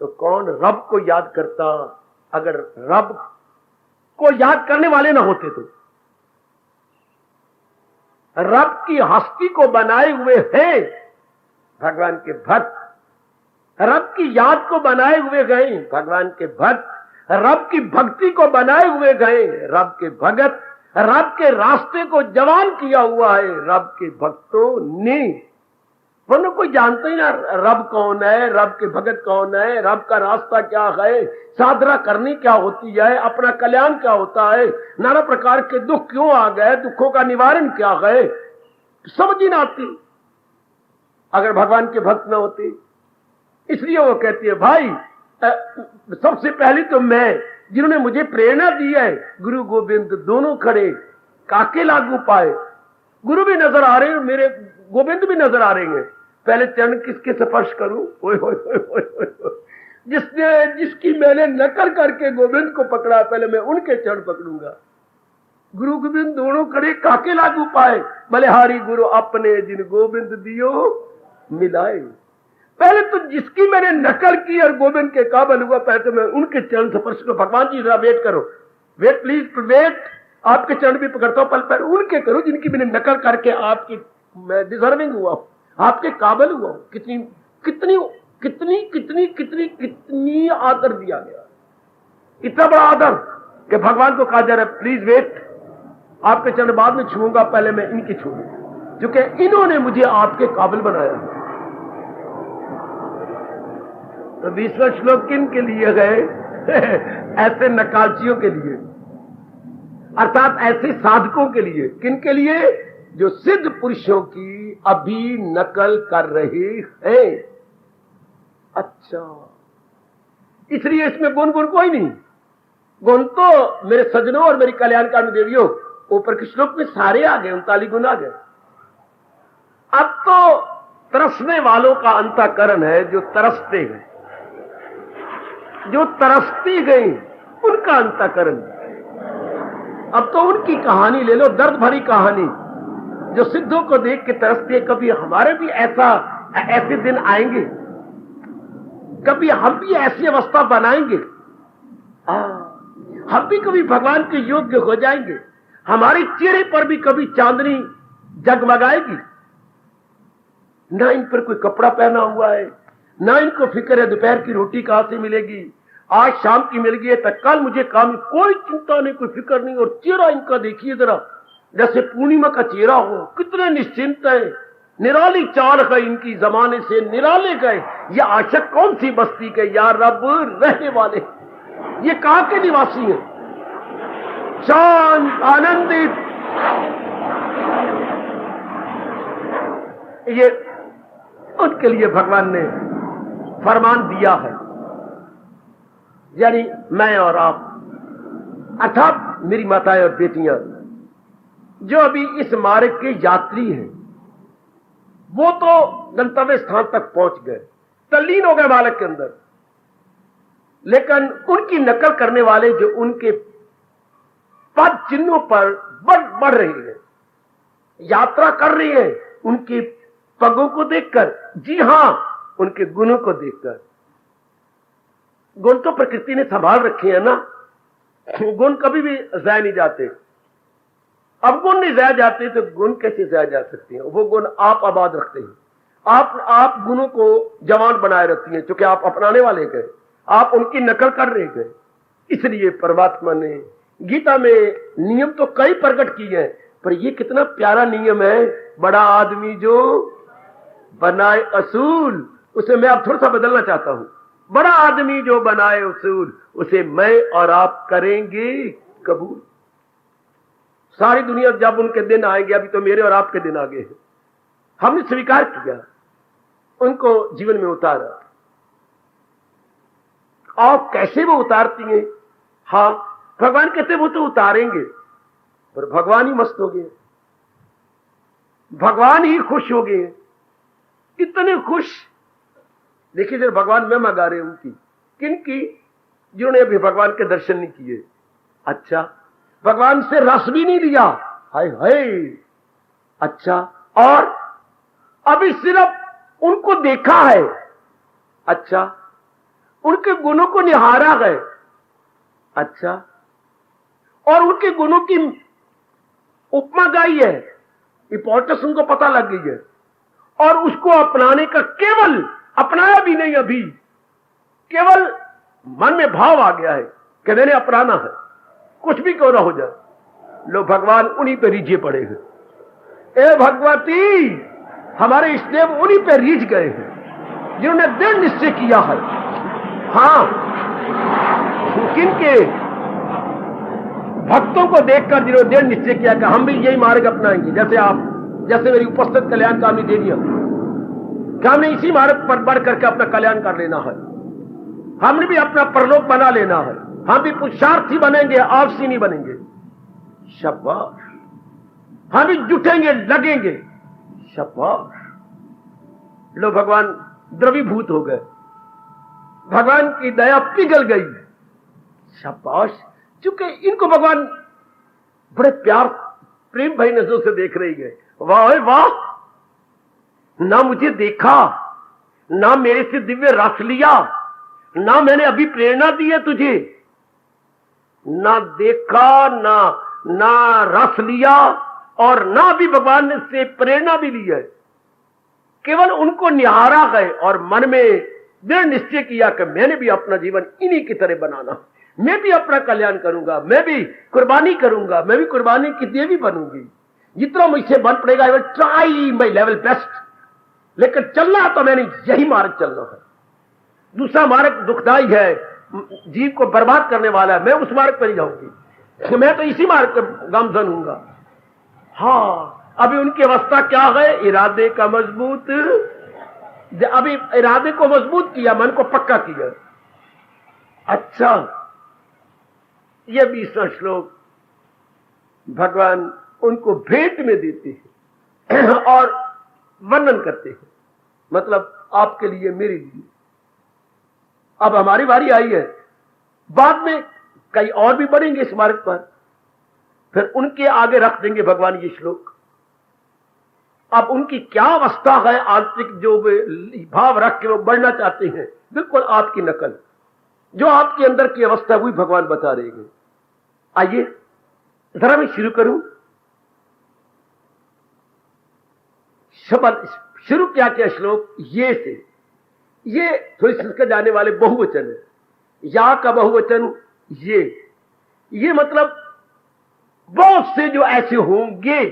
तो कौन रब को याद करता? अगर रब को याद करने वाले ना होते तो रब की हस्ती को बनाए हुए हैं भगवान के भक्त, रब की याद को बनाए हुए गए भगवान के भक्त, रब की भक्ति को बनाए हुए गए रब के भगत, रब के रास्ते को जवान किया हुआ है रब के भक्तों ने। वरना कोई जानते ही ना रब कौन है, रब के भगत कौन है, रब का रास्ता क्या है, साधना करनी क्या होती है, अपना कल्याण क्या होता है, नाना प्रकार के दुख क्यों आ गए, दुखों का निवारण क्या है, समझ ही ना आती अगर भगवान के भक्त ना होते। इसलिए वो कहती है भाई सबसे पहले तो मैं, जिन्होंने मुझे प्रेरणा दी है गुरु गोविंद दोनों खड़े काके लागू पाए। गुरु भी नजर आ रहे हैं, मेरे गोविंद भी नजर आ रहे हैं। पहले चरण किसके स्पर्श करूं? ओए होए होए होए होए, जिसकी मैंने नकल करके गोविंद को पकड़ा, पहले मैं उनके चरण पकड़ूंगा। गुरु गोविंद दोनों खड़े काके लागू पाए, बलिहारी गुरु अपने जिन गोविंद दियो मिलाए। पहले तो जिसकी मैंने नकल की और गोविंद के काबिल हुआ, पहले तो मैं उनके चरण स्पर्श को, भगवान जी जरा वेट करो, वेट प्लीज वेट, आपके चरण भी पकड़ता हूं, पहले उनके करो जिनकी मैंने नकल करके आपकी मैं डिजर्विंग हुआ हूं, आपके काबिल हुआ हूं। कितनी कितनी कितनी कितनी कितनी कितनी आदर दिया गया, इतना बड़ा आदर कि भगवान को कहा जा रहा है प्लीज वेट, आपके चरण बाद में छूंगा, पहले मैं इनकी छूंगा, क्योंकि इन्होंने मुझे आपके काबिल बनाया। तो 20 श्लोक किन के लिए गए? ऐसे नकालचियों के लिए, अर्थात ऐसे साधकों के लिए। किन के लिए? जो सिद्ध पुरुषों की अभी नकल कर रहे हैं। अच्छा, इसलिए इसमें गुण कोई नहीं। गुण तो मेरे सज्जनों और मेरी कल्याणकारी देवियों ऊपर के श्लोक में सारे आ गए, 39 गुण आ गए। अब तो तरसने वालों का अंतःकरण है, जो तरसते हैं, जो तरसती गई उनका अंतःकरण। अब तो उनकी कहानी ले लो, दर्द भरी कहानी, जो सिद्धों को देख के तरसती है। कभी हमारे भी ऐसे दिन आएंगे, कभी हम भी ऐसी अवस्था बनाएंगे, हम भी कभी भगवान के योग्य हो जाएंगे, हमारे चेहरे पर भी कभी चांदनी जगमगाएगी। ना इन पर कोई कपड़ा पहना हुआ है, ना इनको फिक्र है दोपहर की रोटी कहां से मिलेगी, आज शाम की मिल गई है तक कल मुझे काम, कोई चिंता नहीं, कोई फिक्र नहीं। और चेहरा इनका देखिए जरा, जैसे पूर्णिमा का चेहरा हो, कितने निश्चिंत है, निराली चाल है इनकी, जमाने से निराले गए। ये आशिक कौन सी बस्ती के यार रब रहने वाले, ये कहां के निवासी हैं? शांत आनंदित, ये उनके लिए भगवान ने फरमान दिया है। यानी मैं और आप, अर्थात मेरी माताएं और बेटियां जो अभी इस मार्ग के यात्री हैं, वो तो गंतव्य स्थान तक पहुंच गए, तल्लीन हो गए मार्ग के अंदर। लेकिन उनकी नकल करने वाले जो उनके पद चिन्हों पर बढ़ रहे हैं, यात्रा कर रहे हैं, उनके पगों को देखकर, जी हां उनके गुणों को देखकर। गुण तो प्रकृति ने संभाल रखे हैं ना, गुण कभी भी ज़ाया नहीं जाते। अब गुण नहीं ज़ाया जाते तो गुण कैसे ज़ाया जा सकते हैं? वो गुण आप आबाद रखते हैं, आप गुणों को जवान बनाए रखती हैं, क्योंकि आप अपनाने वाले गए, आप उनकी नकल कर रहे गए। इसलिए परमात्मा ने गीता में नियम तो कई प्रकट किए हैं, पर ये कितना प्यारा नियम है, बड़ा आदमी जो बनाए असूल, उसे मैं अब थोड़ा सा बदलना चाहता हूं। बड़ा आदमी जो बनाए उसूल, उसे मैं और आप करेंगे कबूल। सारी दुनिया जब उनके दिन आएंगे, अभी तो मेरे और आपके दिन आगे हैं, हमने स्वीकार किया, उनको जीवन में उतारा। और कैसे वो उतारती हैं? हाँ, भगवान कहते वो तो उतारेंगे, पर भगवान ही मस्त हो गए, भगवान ही खुश हो गए, इतने खुश। देखिए जरा भगवान में मगा रहे उनकी, किनकी? जिन्होंने अभी भगवान के दर्शन नहीं किए। अच्छा, भगवान से रस भी नहीं लिया, हाय हाय। अच्छा, और अभी सिर्फ उनको देखा है, अच्छा, उनके गुणों को निहारा है, अच्छा, और उनके गुणों की उपमा गाई है, इंपॉर्टेंस उनको पता लग गई है, और उसको अपनाने का, केवल अपनाया भी नहीं, अभी केवल मन में भाव आ गया है कि मैंने अपनाना है, कुछ भी क्यों ना हो जाए। लो भगवान उन्हीं पे रीझे पड़े हैं। ए भगवती, हमारे इष्टदेव उन्हीं पे रीझ गए हैं जिन्होंने दृढ़ निश्चय किया है। हां, किनके? भक्तों को देखकर जिन्होंने दृढ़ निश्चय किया कि हम भी यही मार्ग अपनाएंगे, जैसे मेरी उपस्थित कल्याण कामी देवियां, कि हमने इसी मार्ग पर बढ़ करके अपना कल्याण कर लेना है, हमने भी अपना परलोक बना लेना है, हम भी पुरुषार्थी बनेंगे, आपसी नहीं बनेंगे। शाबाश, हम भी जुटेंगे, लगेंगे। शाबाश। लो भगवान द्रवीभूत हो गए, भगवान की दया पिघल गई। शाबाश, चूंकि इनको भगवान बड़े प्यार प्रेम भरी नजरों से देख रही है। वाह वाह, ना मुझे देखा, ना मेरे से दिव्य रस लिया, ना मैंने अभी प्रेरणा दी है तुझे, ना देखा, ना रस लिया, और ना भी भगवान ने से प्रेरणा भी ली है, केवल उनको निहारा है और मन में दृढ़ निश्चय किया कि मैंने भी अपना जीवन इन्हीं की तरह बनाना, मैं भी अपना कल्याण करूंगा, मैं भी कुर्बानी करूंगा, मैं भी कुर्बानी की देवी बनूंगी, जितना मुझसे बन पड़ेगा। I will try my level best, लेकिन चलना तो मैंने यही मार्ग चलना है। दूसरा मार्ग दुखदाई है, जीव को बर्बाद करने वाला है, मैं उस मार्ग पर ही जाऊंगी, मैं तो इसी मार्ग पर गामजन हूंगा। हाँ, अभी उनकी अवस्था क्या है? इरादे का मजबूत, अभी इरादे को मजबूत किया, मन को पक्का किया। अच्छा, यह 20वां श्लोक भगवान उनको भेंट में देते हैं और वर्णन करते हैं, मतलब आपके लिए, मेरे लिए। अब हमारी बारी आई है, बाद में कई और भी बढ़ेंगे इस मार्ग पर, फिर उनके आगे रख देंगे भगवान ये श्लोक। अब उनकी क्या अवस्था है आंतरिक, जो भाव रख के वो बढ़ना चाहते हैं, बिल्कुल आपकी नकल, जो आपके अंदर की अवस्था वही भगवान बता रहे हैं। आइए जरा मैं शुरू करूं। शब्द शुरू क्या किया श्लोक ये से, ये थोड़ी संस्कृत जाने वाले बहुवचन है, या का बहुवचन ये मतलब बहुत से जो ऐसे होंगे,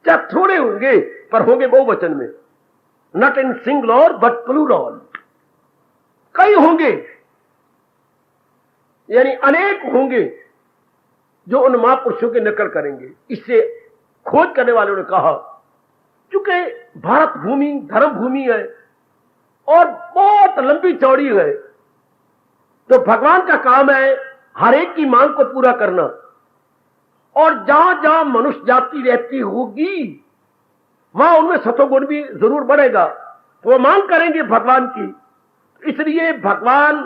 चाहे थोड़े होंगे पर होंगे बहुवचन में, not in singular but plural, कई होंगे, यानी अनेक होंगे जो उन महापुरुषों की नकल करेंगे। इससे खोज करने वालों ने कहा, चूंकि भारत भूमि धर्म भूमि है और बहुत लंबी चौड़ी है, तो भगवान का काम है हर एक की मांग को पूरा करना, और जहां जहां मनुष्य जाति रहती होगी वहां उनमें सतोगुण भी जरूर बढ़ेगा, तो वो मांग करेंगे भगवान की। इसलिए भगवान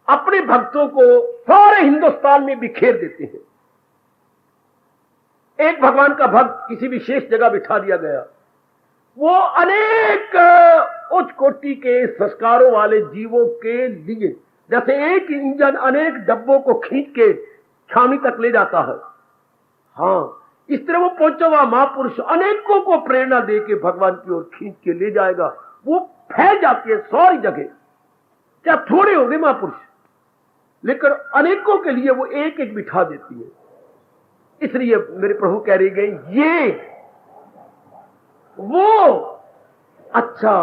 अपने भक्तों को सारे हिंदुस्तान में बिखेर देते हैं। एक भगवान का भक्त किसी विशेष जगह बिठा दिया गया, वो अनेक उच्च कोटि के संस्कारों वाले जीवों के लिए, जैसे एक इंजन अनेक डब्बों को खींच के छावनी तक ले जाता है, हाँ, इस तरह वो पहुंचा हुआ महापुरुष अनेकों को प्रेरणा दे के भगवान की ओर खींच के ले जाएगा। वो फैल जाती है सारी जगह, क्या थोड़े होंगे महापुरुष, लेकिन अनेकों के लिए वो एक एक बिठा देती है। इसलिए मेरे प्रभु कह रही गई, ये वो, अच्छा,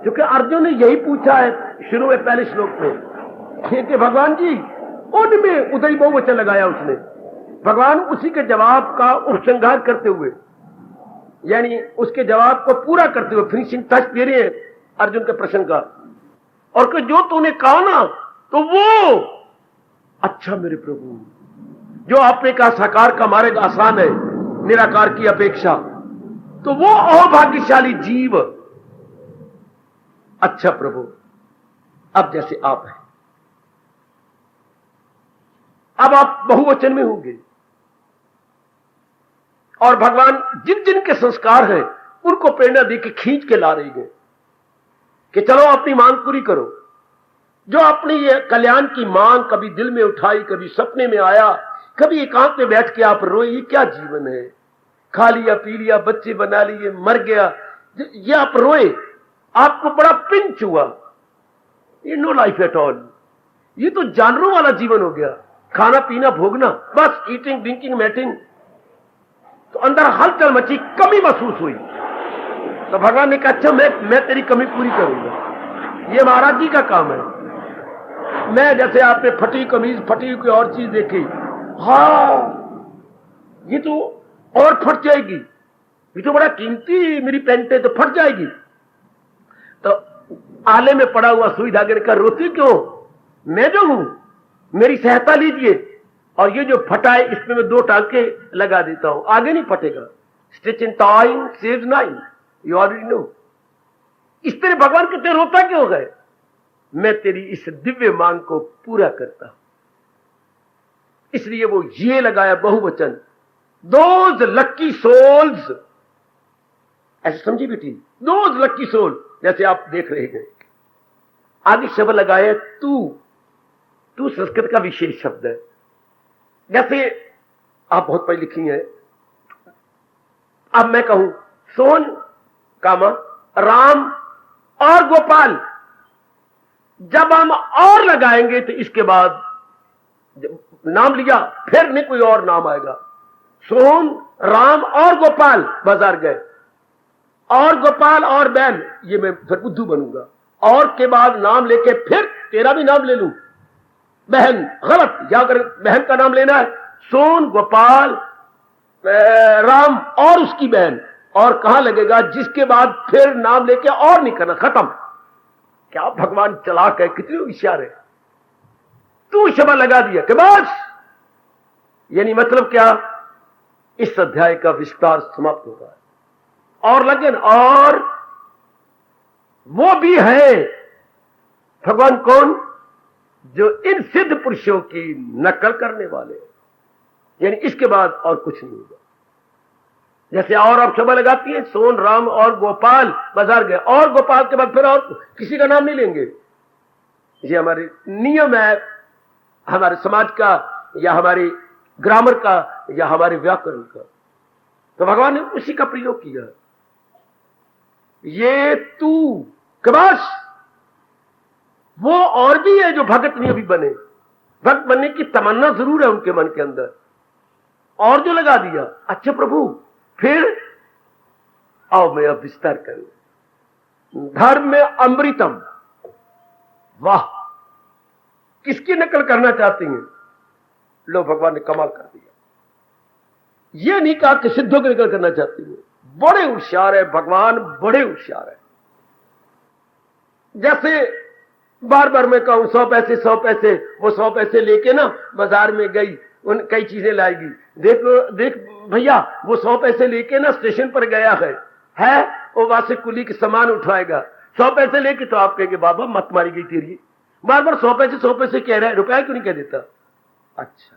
क्योंकि अर्जुन ने यही पूछा है शुरू में पहले श्लोक में कि भगवान जी, उनमें उदय बहुवचन लगाया उसने, भगवान उसी के जवाब का उपसंहार करते हुए, यानी उसके जवाब को पूरा करते हुए फिनिशिंग टच दे रहे हैं अर्जुन के प्रश्न का, और कि जो तूने कहा ना, तो वो, अच्छा मेरे प्रभु, जो आपने कहा साकार का मार्ग आसान है निराकार की अपेक्षा, तो वो अभाग्यशाली जीव, अच्छा प्रभु, अब जैसे आप हैं, अब आप बहुवचन में होंगे, और भगवान जिन जिन के संस्कार हैं उनको प्रेरणा दे के खींच के ला रही है कि चलो अपनी मांग पूरी करो। जो अपनी ये कल्याण की मांग कभी दिल में उठाई, कभी सपने में आया, कभी एकांत में बैठ के आप रोए, ये क्या जीवन है? खा लिया, पी लिया, बच्चे बना लिए, मर गया, ये आप रोए, आपको बड़ा पिंच हुआ। ये नो लाइफ एट ऑल, ये तो जानवरों वाला जीवन हो गया। खाना पीना भोगना, बस ईटिंग ड्रिंकिंग मैटिंग। तो अंदर हलचल मची, कमी महसूस हुई। तो भगवान ने कहा अच्छा मैं तेरी कमी पूरी करूंगा। ये महाराज जी का काम है। मैं जैसे आपने फटी कमीज, फटी कोई और चीज देखी, हाँ ये तो और फट जाएगी, ये तो बड़ा कीमती मेरी पैंट है, तो फट जाएगी। तो आले में पड़ा हुआ सुई धागे ने कहा रोती क्यों, मैं जो हूं, मेरी सहायता लीजिए, और ये जो फटा है इसमें मैं 2 टांके लगा देता हूं, आगे नहीं फटेगा। Stitch in time saves 9, you already know. इस तरह भगवान कितने रोता क्यों गए? मैं तेरी इस दिव्य मांग को पूरा करता हूं। इसलिए वो ये लगाया बहुवचन, दोज लक्की सोल्स, ऐसे समझी बेटी, दोज लक्की सोल, जैसे आप देख रहे हैं। आगे शब्द लगाया तू। तू संस्कृत का विशेष शब्द है। जैसे आप बहुत पढ़ी लिखी हैं, अब मैं कहूं सोन कामा राम और गोपाल, जब हम और लगाएंगे तो इसके बाद नाम लिया, फिर नहीं कोई और नाम आएगा। सोन राम और गोपाल बाजार गए, और गोपाल और बैल, ये मैं फिर बुद्धू बनूंगा। और के बाद नाम लेके फिर तेरा भी नाम ले लूं, बहन, गलत। या अगर बहन का नाम लेना है, सोन गोपाल राम और उसकी बहन, और कहां लगेगा जिसके बाद फिर नाम लेके और नहीं करना, खत्म। क्या भगवान चालाक है, कितने होशियार है। तू शब्द लगा दिया कि बस, यानी मतलब क्या, इस अध्याय का विस्तार समाप्त हो रहा है। और लगन, और वो भी है भगवान कौन, जो इन सिद्ध पुरुषों की नकल करने वाले, यानी इसके बाद और कुछ नहीं होगा। जैसे और आप शब्द लगाती है, सोन राम और गोपाल बाजार गए, और गोपाल के बाद फिर और किसी का नाम नहीं लेंगे। ये हमारे नियम है, हमारे समाज का, या हमारे ग्रामर का, या हमारे व्याकरण का। तो भगवान ने उसी का प्रयोग किया। ये तू के बस, वो और भी है जो भगत नहीं अभी बने, भक्त बनने की तमन्ना जरूर है उनके मन के अंदर, और जो लगा दिया। अच्छा प्रभु, फिर आओ मैं अब विस्तार करूं। धर्म में अमृतम, वाह, किसकी नकल करना चाहती हैं? लो भगवान ने कमाल कर दिया। यह नहीं कहा कि सिद्धों की नकल करना चाहती हैं। बड़े होशियार है भगवान, बड़े होशियार है। जैसे बार बार मैं कहूं 100 पैसे 100 पैसे, वो 100 पैसे लेके ना बाजार में गई, उन कई चीजें लाएगी। देख भैया, वो 100 पैसे लेके ना स्टेशन पर गया है वो वहां से कुली के सामान उठाएगा। 100 पैसे लेके, तो आप कहेंगे बाबा मत मारी गई तेरी, बार बार 100 पैसे कह रहा है, रुपया क्यों नहीं कह देता? अच्छा,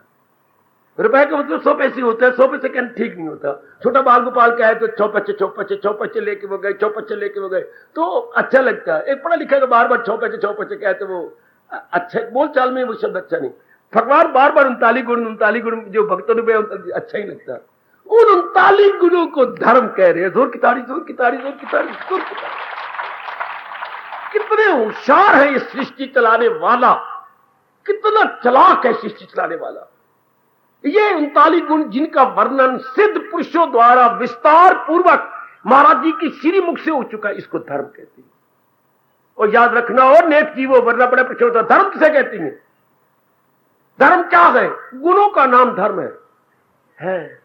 रुपए का मतलब 100 पैसे होता है, 100 पैसे कहना ठीक नहीं होता। छोटा बाल गोपाल का है तो 6 पैसे लेके वो गए, 6 पैसे लेके वो गए, तो अच्छा लगता है। एक पढ़ा लिखा तो बार बार 6 पैसे कहते, वो अच्छा बोल चाल में वो शब्द अच्छा नहीं। भगवान बार बार 39 गुण जो भक्तों ने अच्छा ही लगता। उन 39 गुणों को धर्म कह रहे हैं। जोर की ताड़ी, जोर की ताड़ी, जोर की ताड़ी, जोर की ताड़ी। कितने होशियार है ये सृष्टि चलाने वाला, कितना चालाक है सृष्टि चलाने वाला। ये 39 गुण जिनका वर्णन सिद्ध पुरुषों द्वारा विस्तार पूर्वक महाराज जी की श्री मुख से हो चुका है, इसको धर्म कहती है। और याद रखना, और नेक जीवो वरना बड़ा प्रश्न होता, धर्म किसे कहती है? धर्म क्या है? गुणों का नाम धर्म है।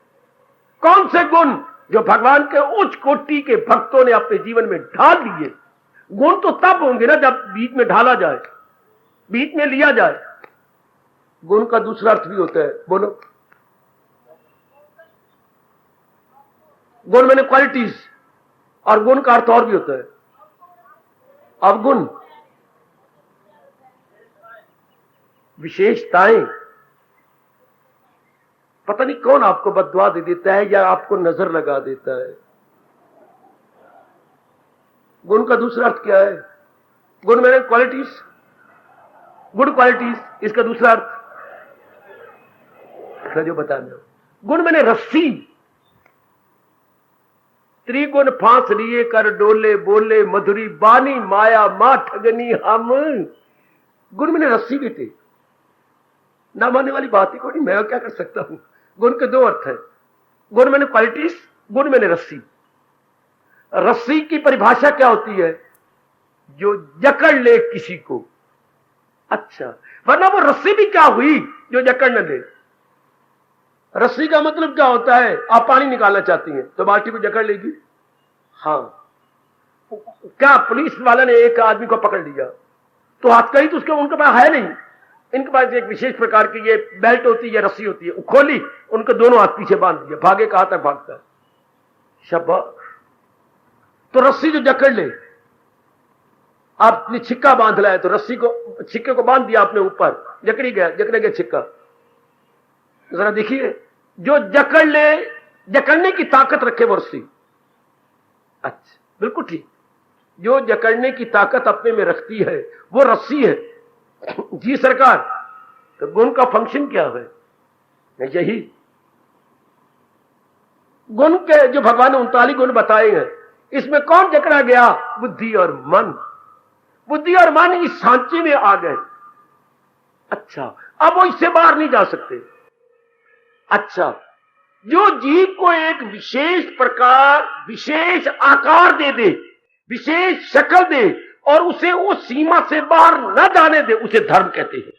कौन से गुण? जो भगवान के उच्च कोटि के भक्तों ने अपने जीवन में ढाल लिए। गुण तो तब होंगे ना जब बीच में ढाला जाए, बीच में लिया जाए। गुण का दूसरा अर्थ भी होता है, बोलो। गुण मैंने क्वालिटीज, और गुण का अर्थ और भी होता है अवगुण, विशेषताएं। पता नहीं कौन आपको बददुआ दे देता है या आपको नजर लगा देता है। गुण का दूसरा अर्थ क्या है? गुण मैंने क्वालिटीज, गुड क्वालिटीज, इसका दूसरा अर्थ जो बताना। गुण मैंने रस्सी, त्रिगुण फांस लिए कर डोले, बोले मधुरी बानी माया मां ठगनी हम। गुण मैंने रस्सी बेटे, ना मानने वाली बात ही कोई नहीं, मैं क्या कर सकता हूं। गुण के दो अर्थ है, गुण मैंने क्वालिटीज, गुण मैंने रस्सी। रस्सी की परिभाषा क्या होती है? जो जकड़ ले किसी को। अच्छा, वरना वो रस्सी भी क्या हुई जो जकड़ न ले? रस्सी का मतलब क्या होता है? आप पानी निकालना चाहती हैं तो बाल्टी को जकड़ लेगी। हाँ, क्या पुलिस वाला ने एक आदमी को पकड़ लिया तो हाथ कहीं तो उसके उनके पास है नहीं, इनके पास एक विशेष प्रकार की ये बेल्ट होती है, रस्सी होती है, खोली, उनके दोनों हाथ पीछे बांध दिया, भागे कहां तक भागता है। शाबाश। तो रस्सी जो जकड़ ले, आपने छिक्का बांध लाया तो रस्सी को, छिक्के को बांध दिया आपने ऊपर, जकड़ी गया, जकड़े गया छिक्का। जरा देखिए, जो जकड़ ले, जकड़ने की ताकत रखे वो रस्सी। अच्छा, बिल्कुल ठीक, जो जकड़ने की ताकत अपने में रखती है वो रस्सी है। जी सरकार, तो गुण का फंक्शन क्या है? यही गुण के जो भगवान ने 39 गुण बताए हैं, इसमें कौन जकड़ा गया? बुद्धि और मन। बुद्धि और मन इस सांचे में आ गए। अच्छा, अब वो इससे बाहर नहीं जा सकते। अच्छा, जो जीव को एक विशेष प्रकार, विशेष आकार दे दे, विशेष शक्ल दे और उसे उस सीमा से बाहर न जाने दे, उसे धर्म कहते हैं।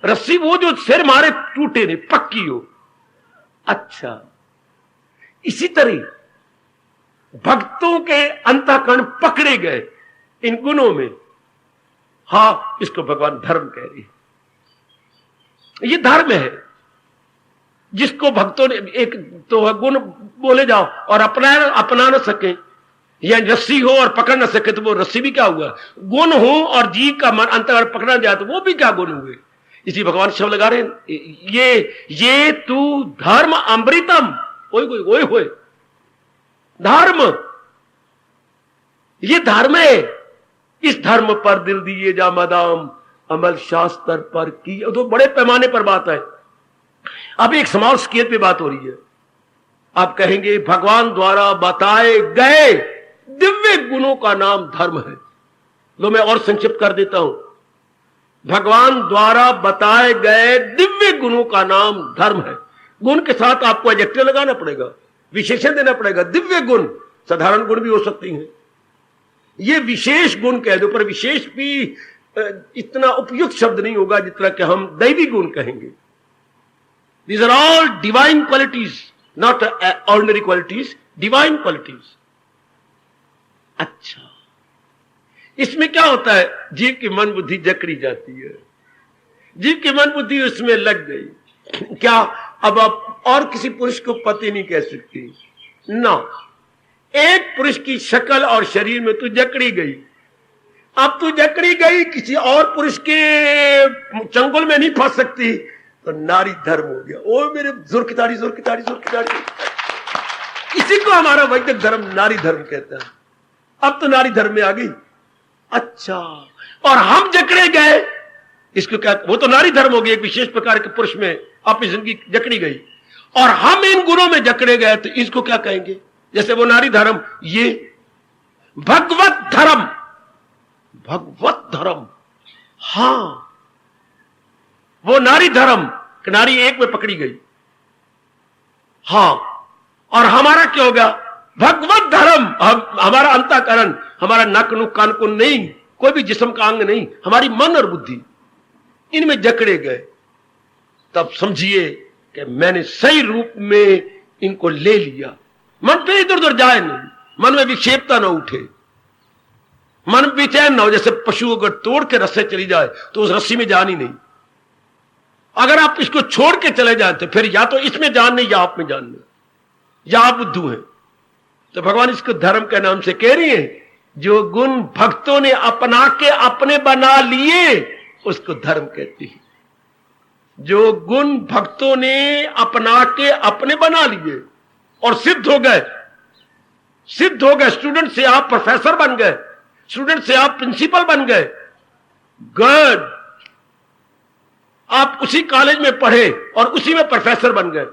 रस्सी वो जो सिर मारे टूटे नहीं, पक्की हो। अच्छा, इसी तरह भक्तों के अंतःकरण पकड़े गए इन गुणों में। हां, इसको भगवान धर्म कह रही है। ये धर्म है जिसको भक्तों ने, एक तो गुण बोले जाओ और अपना न सके, या रस्सी हो और पकड़ न सके तो वो रस्सी भी क्या हुआ? गुण हो और जीव का मन अंतःकरण पकड़ा जाए तो वो भी क्या गुण हुए? इसी भगवान शब्द लगा रहे हैं, ये तू धर्म अमृतम, ओए होए धर्म, ये धर्म है। इस धर्म पर दिल दिए जा मदाम, अमल शास्त्र पर की। तो बड़े पैमाने पर बात है। अब एक स्मॉल स्केल पे बात हो रही है। आप कहेंगे भगवान द्वारा बताए गए दिव्य गुणों का नाम धर्म है। लो मैं और संक्षिप्त कर देता हूं। भगवान द्वारा बताए गए दिव्य गुणों का नाम धर्म है। गुण के साथ आपको एडजेक्टिव लगाना पड़ेगा, विशेषण देना पड़ेगा। दिव्य गुण, साधारण गुण भी हो सकती हैं, ये विशेष गुण कह दो, पर विशेष भी इतना उपयुक्त शब्द नहीं होगा जितना कि हम दैवी गुण कहेंगे। These are all divine qualities, not ordinary qualities, divine qualities. अच्छा, इसमें क्या होता है? जीव की मन बुद्धि जकड़ी जाती है, जीव की मन बुद्धि उसमें लग गई। क्या अब आप और किसी पुरुष को पति नहीं कह सकती ना। एक पुरुष की शक्ल और शरीर में तू जकड़ी गई। अब तू जकड़ी गई, किसी और पुरुष के चंगुल में नहीं फंस सकती, तो नारी धर्म हो गया। ओ मेरे जुर्कितारी जुर्कितारी जुर्कितारी, इसी को हमारा वैदिक धर्म नारी धर्म कहता है। अब तो नारी धर्म में आ गई। अच्छा, और हम जकड़े गए, इसको क्या? वो तो नारी धर्म हो गई, एक विशेष प्रकार के पुरुष में अपनी जिंदगी जकड़ी गई, और हम इन गुणों में जकड़े गए, तो इसको क्या कहेंगे? जैसे वो नारी धर्म, ये भगवत धर्म, भगवत धर्म। हां, वो नारी धर्म, नारी एक में पकड़ी गई। हां, और हमारा क्या होगा? भगवत धर्म। हमारा अंतःकरण, हमारा नाक नुक कान को नहीं, कोई भी जिस्म का अंग नहीं, हमारी मन और बुद्धि इनमें जकड़े गए। तब समझिए कि मैंने सही रूप में इनको ले लिया। मन पे इधर उधर जाए नहीं, मन में विक्षेपता ना उठे, मन बेचैन ना हो। जैसे पशु अगर तोड़ के रस्से चली जाए तो उस रस्सी में जान ही नहीं। अगर आप इसको छोड़ के चले जाए तो फिर या तो इसमें जान नहीं, या आप में जान नहीं, या आप बुद्धू हैं। तो भगवान इसको धर्म के नाम से कह रही है। जो गुण भक्तों ने अपना के अपने बना लिए उसको धर्म कहती है। जो गुण भक्तों ने अपना के अपने बना लिए और सिद्ध हो गए, सिद्ध हो गए, स्टूडेंट से आप प्रोफेसर बन गए, स्टूडेंट से आप प्रिंसिपल बन गए, गुड। आप उसी कॉलेज में पढ़े और उसी में प्रोफेसर बन गए,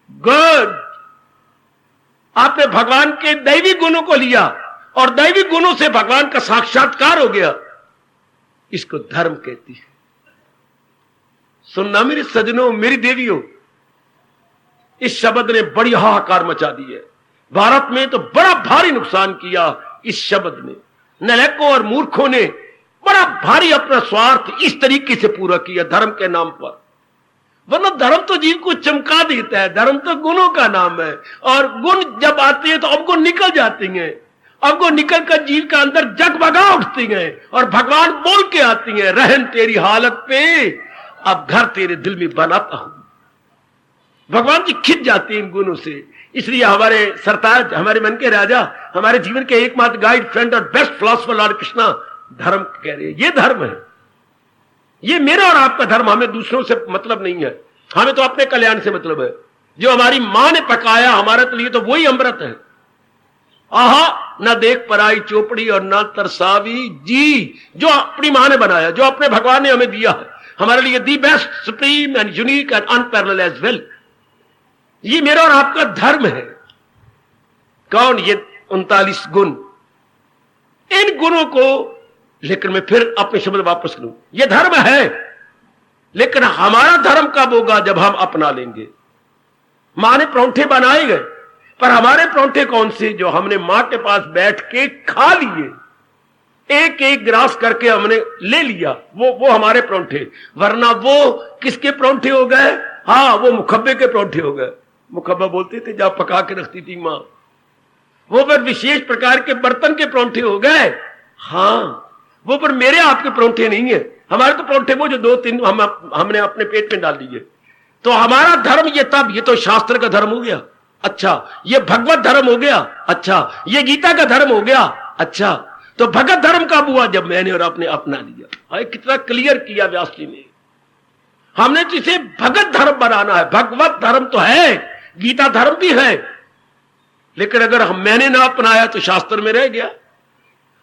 गुड। आपने भगवान के दैवी गुणों को लिया और दैवी गुणों से भगवान का साक्षात्कार हो गया। इसको धर्म कहती है। सुनना मेरे सजनों, मेरी देवियों, इस शब्द ने बड़ी हाहाकार मचा दी है। भारत में तो बड़ा भारी नुकसान किया इस शब्द ने। नलायकों और मूर्खों ने बड़ा भारी अपना स्वार्थ इस तरीके से पूरा किया धर्म के नाम पर। वरना धर्म तो जीव को चमका देता है, धर्म तो गुणों का नाम है, और गुण जब आते हैं तो अवगुण निकल जाते हैं, अवगुण निकल कर जीव का अंदर जगमगा उठती हैं और भगवान बोल के आती हैं, रहन तेरी हालत पे अब घर तेरे दिल में बनाता हूं। भगवान जी खिंच जाते हैं इन गुणों से। इसलिए हमारे सरताज, हमारे मन के राजा, हमारे जीवन के एकमात्र गाइड, फ्रेंड और बेस्ट फिलॉसफर लॉर्ड कृष्णा धर्म कह रहे हैं। ये धर्म है, ये मेरा और आपका धर्म। हमें दूसरों से मतलब नहीं है, हमें तो अपने कल्याण से मतलब है। जो हमारी मां ने पकाया हमारे लिए तो वही अमृत है। आहा, ना देख पराई चोपड़ी और ना तरसावी जी। जो अपनी मां ने बनाया, जो अपने भगवान ने हमें दिया है, हमारे लिए the best, supreme and unique and unparalleled as well. ये मेरा और आपका धर्म है। कौन? ये 39 गुण। इन गुणों को, लेकिन मैं फिर अपने शब्द वापस लूं, ये धर्म है, लेकिन हमारा धर्म कब होगा? जब हम अपना लेंगे। मां ने परौंठे बनाए गए, पर हमारे परौंठे कौन से? जो हमने मां के पास बैठ के खा लिए, एक एक ग्रास करके हमने ले लिया, वो हमारे परौंठे। वरना वो किसके परौंठे हो गए? हाँ, वो मुखब्बे के परौंठे हो गए। मुखब्बा बोलते थे जब पका के रखती थी मां। वो पर विशेष प्रकार के बर्तन के परौंठे हो गए। हाँ, वो पर मेरे आपके परौंठे नहीं है। हमारे तो परौंठे वो जो 2-3 हमने अपने पेट में डाल दिए। तो हमारा धर्म ये तब, ये तो शास्त्र का धर्म हो गया। अच्छा, ये भगवत धर्म हो गया। अच्छा, ये गीता का धर्म हो गया। अच्छा, तो भगत धर्म कब हुआ? जब मैंने और आपने अपना लिया। कितना क्लियर किया व्यास जी ने। हमने तो इसे भगत धर्म बनाना है। भगवत धर्म तो है, गीता धर्म भी है, लेकिन अगर मैंने ना अपनाया तो शास्त्र में रह गया।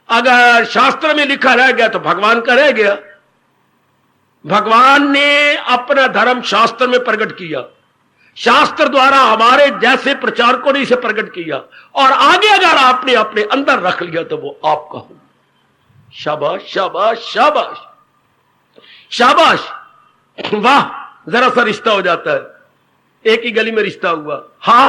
अगर शास्त्र में लिखा रह गया तो भगवान का रह गया। भगवान ने अपना धर्म शास्त्र में प्रकट किया, शास्त्र द्वारा हमारे जैसे प्रचारकों ने इसे प्रकट किया, और आगे अगर आपने अपने अंदर रख लिया तो वो आपका हो। शाबाश, शाबाश, शाबाश, शाबाश। वाह, जरा सा रिश्ता हो जाता है। एक ही गली में रिश्ता हुआ। हाँ,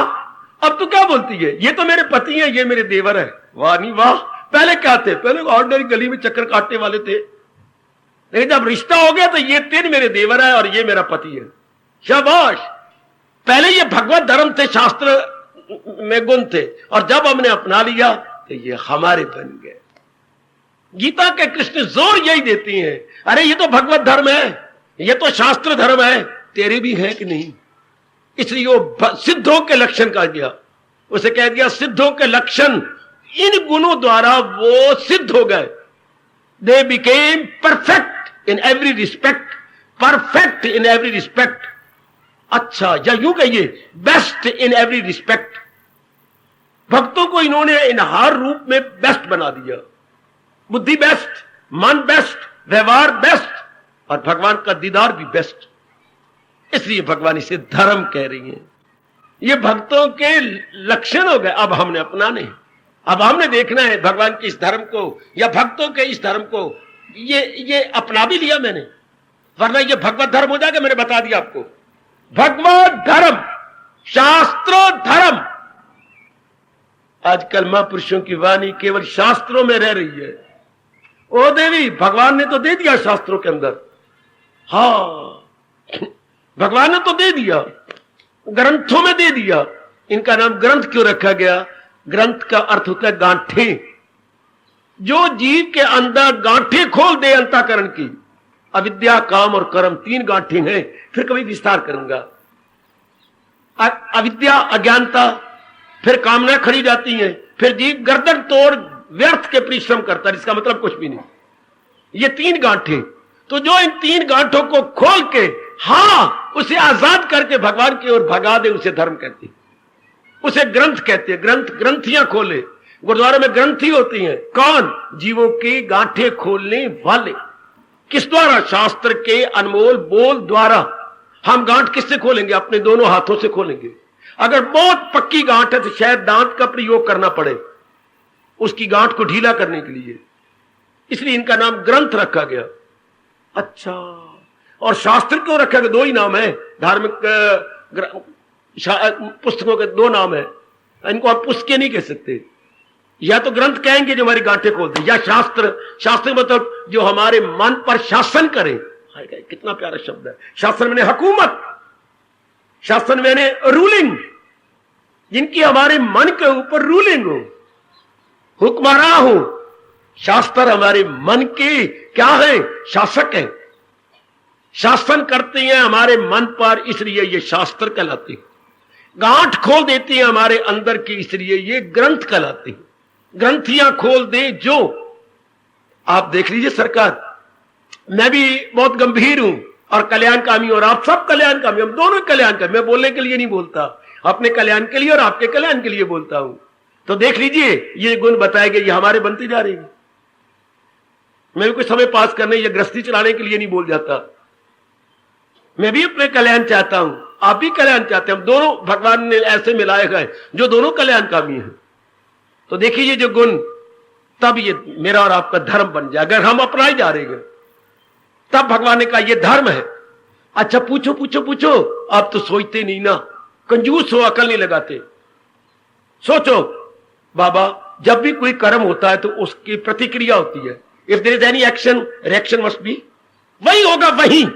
अब तो क्या बोलती है? ये तो मेरे पति हैं, ये मेरे देवर है। वाह नहीं वाह। पहले क्या थे? पहले ऑर्डिनरी गली में चक्कर काटने वाले थे, लेकिन जब रिश्ता हो गया तो ये 3 मेरे देवर है और ये मेरा पति है। शाबाश। पहले ये भगवत धर्म थे, शास्त्र में गुण थे, और जब हमने अपना लिया तो ये हमारे बन गए। गीता के कृष्ण जोर यही देती हैं, अरे ये तो भगवत धर्म है, ये तो शास्त्र धर्म है, तेरे भी है कि नहीं? इसलिए वो सिद्धों के लक्षण कहा गया। उसे कह दिया सिद्धों के लक्षण, इन गुणों द्वारा वो सिद्ध हो गए। They became perfect in every respect, perfect in every respect. अच्छा, या यूं कहिए बेस्ट इन एवरी रिस्पेक्ट। भक्तों को इन्होंने इन हर रूप में बेस्ट बना दिया। बुद्धि बेस्ट, मन बेस्ट, व्यवहार बेस्ट, और भगवान का दीदार भी बेस्ट। इसलिए भगवान इसे धर्म कह रही है। ये भक्तों के लक्षण हो गए। अब हमने अपनाने, अब हमने देखना है भगवान के इस धर्म को या भक्तों के इस धर्म को। ये अपना भी लिया मैंने, वरना ये भगवत धर्म हो जाएगा। मैंने बता दिया आपको, भगवत धर्म, शास्त्रो धर्म। आजकल महापुरुषों की वाणी केवल शास्त्रों में रह रही है। ओ देवी, भगवान ने तो दे दिया शास्त्रों के अंदर। हाँ, भगवान ने तो दे दिया, ग्रंथों में दे दिया। इनका नाम ग्रंथ क्यों रखा गया? ग्रंथ का अर्थ होता है गांठें। जो जीव के अंदर गांठें खोल दे अंतःकरण की। अविद्या, काम और कर्म 3 गांठें हैं, फिर कभी विस्तार करूंगा। अविद्या, अज्ञानता, फिर कामना खड़ी जाती है, फिर जीव गर्दन तोड़ व्यर्थ के परिश्रम करता है, इसका मतलब कुछ भी नहीं। ये 3 गांठें, तो जो इन 3 गांठों को खोल के, हाँ, उसे आजाद करके भगवान की ओर भगा दे, उसे धर्म कहती। उसे ग्रंथ कहते हैं। ग्रंथ, ग्रंथियां खोले। गुरुद्वारे में ग्रंथी होती हैं। कौन? जीवों की गांठें खोलने वाले। किस द्वारा? शास्त्र के अनमोल बोल द्वारा। हम गांठ किससे खोलेंगे? अपने दोनों हाथों से खोलेंगे। अगर बहुत पक्की गांठ है तो शायद दांत का प्रयोग करना पड़े उसकी गांठ को ढीला करने के लिए, इसलिए इनका नाम ग्रंथ रखा गया। अच्छा, और शास्त्र क्यों रखा गया? दो ही नाम है। धार्मिक पुस्तकों के दो नाम है। इनको आप पुस्तकें नहीं कह सकते। या तो ग्रंथ कहेंगे जो हमारी गांठें खोल दे, या शास्त्र। शास्त्र मतलब जो हमारे मन पर शासन करे। कितना प्यारा शब्द है। शासन मैंने हुकूमत, शासन मैंने रूलिंग, जिनकी हमारे मन के ऊपर रूलिंग हो, हुक्मरान हो। शास्त्र हमारे मन के क्या है? शासक है। शासन करते हैं हमारे मन पर, इसलिए ये शास्त्र कहलाते हैं। गांठ खोल देते हैं हमारे अंदर की, इसलिए ये ग्रंथ कहलाते हैं। ग्रंथियां खोल दे जो। आप देख लीजिए सरकार, मैं भी बहुत गंभीर हूं और कल्याणकामी, और आप सब कल्याणकामी, हम दोनों कल्याणकामी। मैं बोलने के लिए नहीं बोलता, अपने कल्याण के लिए और आपके कल्याण के लिए बोलता हूं। तो देख लीजिए ये गुण बताए गए, ये हमारे बनते जा रहे हैं। मैं भी कुछ समय पास करने या गृहस्थी चलाने के लिए नहीं बोल जाता। मैं भी अपने कल्याण चाहता हूं, आप भी कल्याण चाहते हैं। हम दोनों भगवान ने ऐसे मिलाए गए जो दोनों कल्याणकामी हैं। तो देखिए ये जो गुण, तब ये मेरा और आपका धर्म बन जाए। अगर हम अपना ही जा रहे हैं तब भगवान ने कहा ये धर्म है। अच्छा पूछो पूछो पूछो, आप तो सोचते नहीं ना, कंजूस हो, अकल नहीं लगाते। सोचो बाबा, जब भी कोई कर्म होता है तो उसकी प्रतिक्रिया होती है। If there is any action, reaction must be. वही होगा, वही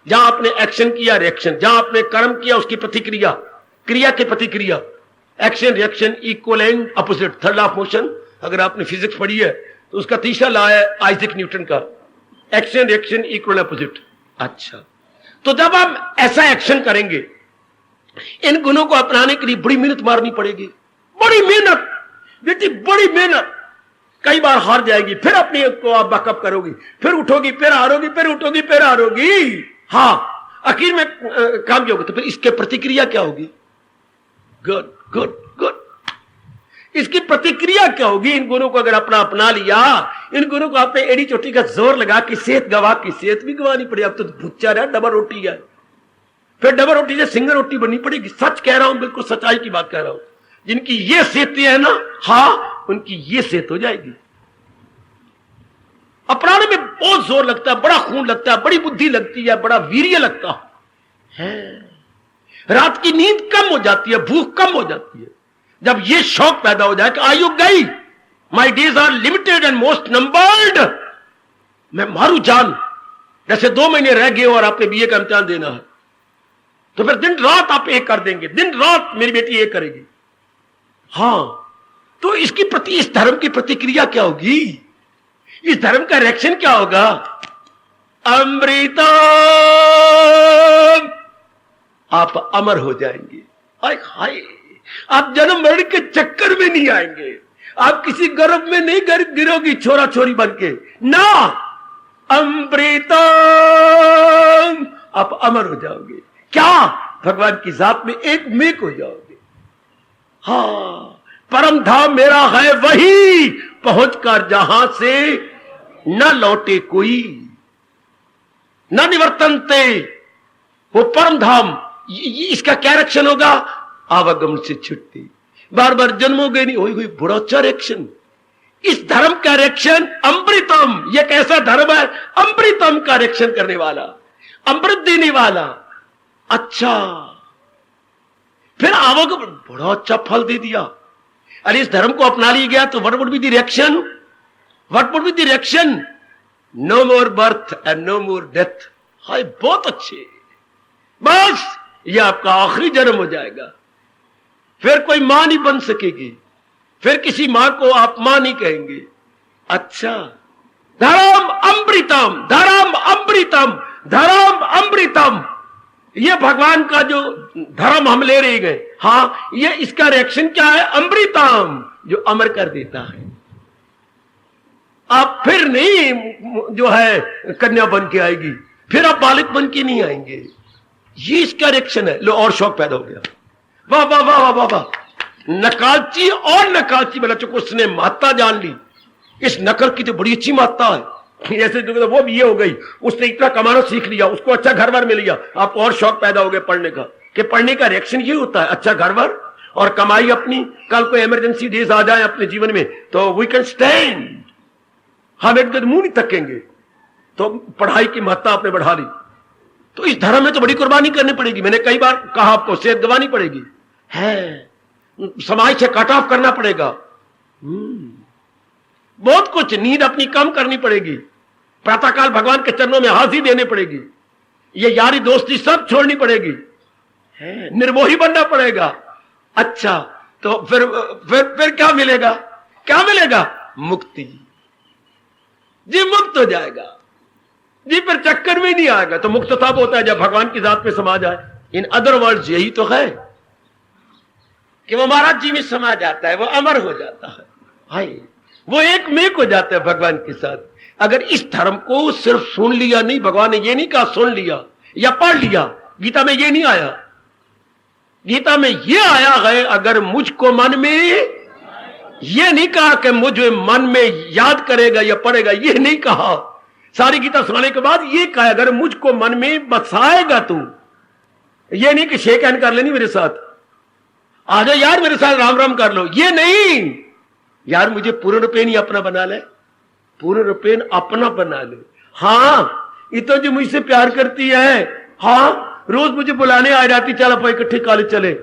जहां आपने एक्शन किया रिएक्शन, जहां आपने कर्म किया उसकी प्रतिक्रिया, क्रिया की प्रतिक्रिया। Action reaction equal and opposite, third law of motion. अगर आपने फिजिक्स पढ़ी है तो उसका तीसरा लॉ है आइजैक न्यूटन का, एक्शन रिएक्शन इक्वल अपोजिट। अच्छा, तो जब हम ऐसा एक्शन करेंगे, इन गुणों को अपनाने के लिए बड़ी मेहनत मारनी पड़ेगी। बड़ी मेहनत बेटी, बड़ी मेहनत। कई बार हार जाएगी, फिर अपने को आप बैकअप करोगी, फिर उठोगी, फिर हारोगी, फिर उठोगी, फिर हारोगी। हाँ, आखिर में कामयाब होगी। तो फिर इसके प्रतिक्रिया क्या होगी? Good good good. इसकी प्रतिक्रिया क्या होगी? इन गुणों को अगर अपना लिया, इन गुणों को आपने एड़ी चोटी का जोर लगा के सेहत गवा की, सेहत भी गवानी पड़ेगी। अब तो भुच्चा रहा, डबल रोटी है, फिर डबल रोटी से सिंगल रोटी बननी पड़ेगी। सच कह रहा हूं, बिल्कुल सच्चाई की बात कह रहा हूं। जिनकी ये सेहतें है ना, हाँ, उनकी ये सेहत हो जाएगी। अपनाने में बहुत जोर लगता है, बड़ा खून लगता है, बड़ी बुद्धि लगती है, बड़ा वीर्य लगता है। रात की नींद कम हो जाती है, भूख कम हो जाती है। जब ये शौक पैदा हो जाए कि आयु गई, my days are limited and most numbered, मैं मारू जान। जैसे 2 महीने रह गए और आपने बीए का इम्तिहान देना है, तो फिर दिन रात आप एक कर देंगे, दिन रात मेरी बेटी एक करेगी। हाँ, तो इसकी प्रति, इस धर्म की प्रतिक्रिया क्या होगी? इस धर्म का रिएक्शन क्या होगा? अमृतम, आप अमर हो जाएंगे। हाय हाय, आप जन्म मरण के चक्कर में नहीं आएंगे, आप किसी गर्भ में नहीं गिरोगी छोरा छोरी बन के ना। अमृतम, आप अमर हो जाओगे। क्या? भगवान की जात में एक मेक हो जाओगे। हाँ, परम धाम मेरा है वही, पहुंचकर जहां से न लौटे कोई, न निवर्तनते। वो परम धाम, इसका क्या रिएक्शन होगा? आवागमन से छुट्टी, बार बार जन्मोगे नहीं, हुई बड़ा अच्छा रिएक्शन। इस धर्म का रिएक्शन अमृतम। यह कैसा धर्म है? अमृतम का रिएक्शन करने वाला, अमृत देने वाला। अच्छा, फिर आवागमन, बड़ा अच्छा फल दे दिया। अरे इस धर्म को अपना लिया गया तो what would be the reaction? What would be the reaction? No more birth and no more death. हाय, बहुत अच्छे, बस ये आपका आखिरी जन्म हो जाएगा। फिर कोई मां नहीं बन सकेगी, फिर किसी मां को आप मां नहीं कहेंगे। अच्छा, धर्म अमृतम, धर्म अमृतम, धर्म अमृतम। ये भगवान का जो धर्म हम ले रहे गए, हाँ, ये इसका रिएक्शन क्या है? अमृतम, जो अमर कर देता है। आप फिर नहीं जो है कन्या बन के आएगी, फिर आप बालक बन के नहीं आएंगे। ये इसका रिएक्शन है। लो, और शौक पैदा हो गया। वाह वाह वाह वाह वाह, नकालची और नकालची बना चुका, उसने महत्ता जान ली। इस नकल की तो बड़ी अच्छी महत्ता है। जैसे तो वो भी ये हो गई, उसने इतना कमाना सीख लिया, उसको अच्छा घर बार मिल गया, आपको और शौक पैदा हो गया पढ़ने का, कि पढ़ने का रिएक्शन ये होता है, अच्छा घर बार और कमाई अपनी, कल को इमरजेंसी डेज आ जाए अपने जीवन में तो वी कैन स्टैंड, हम एक दिन मुंह नहीं तकेंगे। तो पढ़ाई की महत्ता आपने बढ़ा ली। तो इस धर्म में तो बड़ी कुर्बानी करनी पड़ेगी। मैंने कई बार कहा आपको, सेहत गंवानी पड़ेगी, है समाज से कट ऑफ करना पड़ेगा, बहुत कुछ, नींद अपनी कम करनी पड़ेगी, प्रातःकाल भगवान के चरणों में हाजिरी देनी पड़ेगी, ये यारी दोस्ती सब छोड़नी पड़ेगी, निर्मोही बनना पड़ेगा। अच्छा तो फिर क्या मिलेगा? क्या मिलेगा? मुक्ति जी, मुक्त हो जाएगा जी, फिर चक्कर में नहीं आएगा। तो मुक्त तब होता है जब भगवान की जात में समा जाए। इन अदर वर्ड्स यही तो है कि वो महाराज जी में समा जाता है, वो अमर हो जाता है, हाय वो एक मेक हो जाता है भगवान के साथ। अगर इस धर्म को सिर्फ सुन लिया नहीं, भगवान ने ये नहीं कहा सुन लिया या पढ़ लिया, गीता में ये नहीं आया, गीता में ये आया है अगर मुझको मन में, ये नहीं कहा कि मुझे मन में याद करेगा या पढ़ेगा, ये नहीं कहा। सारी गीता सुनाने के बाद ये कहा अगर मुझको मन में बसाएगा तू, ये नहीं कि शेक हैंड कर लेनी मेरे साथ, आ जाओ यार मेरे साथ राम राम कर लो, ये नहीं यार, मुझे पूर्ण रूपेण ही अपना बना ले, पूर्ण रूपेण अपना बना ले। हाँ ये तो जो मुझसे प्यार करती है, हाँ रोज मुझे बुलाने आ जाती, चल आप इकट्ठे कॉलेज चले,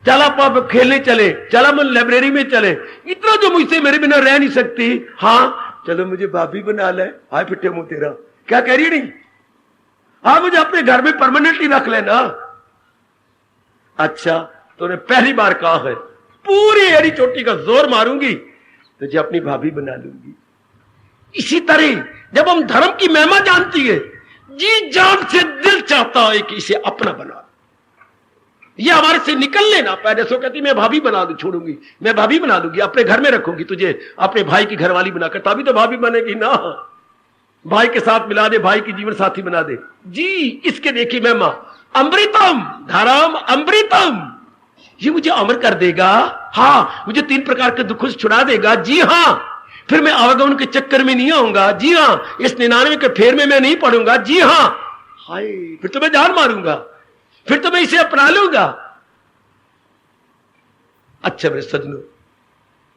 चल आप खेलने चले, चल मन लाइब्रेरी में चले, इतना जो मुझसे मेरे बिना रह नहीं सकती, हाँ चलो मुझे भाभी बना ले, हाय फिट्टे मुंह तेरा, क्या कह रही नहीं, हाँ मुझे अपने घर में परमानेंटली रख लेना। अच्छा तूने पहली बार कहा है पूरी एड़ी चोटी का जोर मारूंगी तुझे अपनी भाभी बना लूंगी। इसी तरह जब हम धर्म की महिमा जानती है, जी जान से दिल चाहता है कि इसे अपना बना, ये हमारे से निकल लेना पहले। सो कहती मैं भाभी बना दूं, छोड़ूंगी, मैं भाभी बना दूंगी, अपने घर में रखूंगी तुझे, अपने भाई की घरवाली बनाकर, तभी तो भाभी बनेगी ना, भाई के साथ मिला दे, भाई की जीवन साथी बना दे जी। इसके देखिए महिमा, अमृतम धर्म अमृतम, ये मुझे अमर कर देगा, हाँ मुझे 3 प्रकार के दुखों से छुड़ा देगा, जी हाँ, फिर मैं आवागमन के चक्कर में नहीं आऊंगा, जी हाँ, इस 99 के फेर में मैं नहीं पढ़ूंगा, जी हाँ, हाय फिर तो मैं जान मारूंगा, फिर तो मैं इसे अपना लूंगा। अच्छा मेरे सजनों,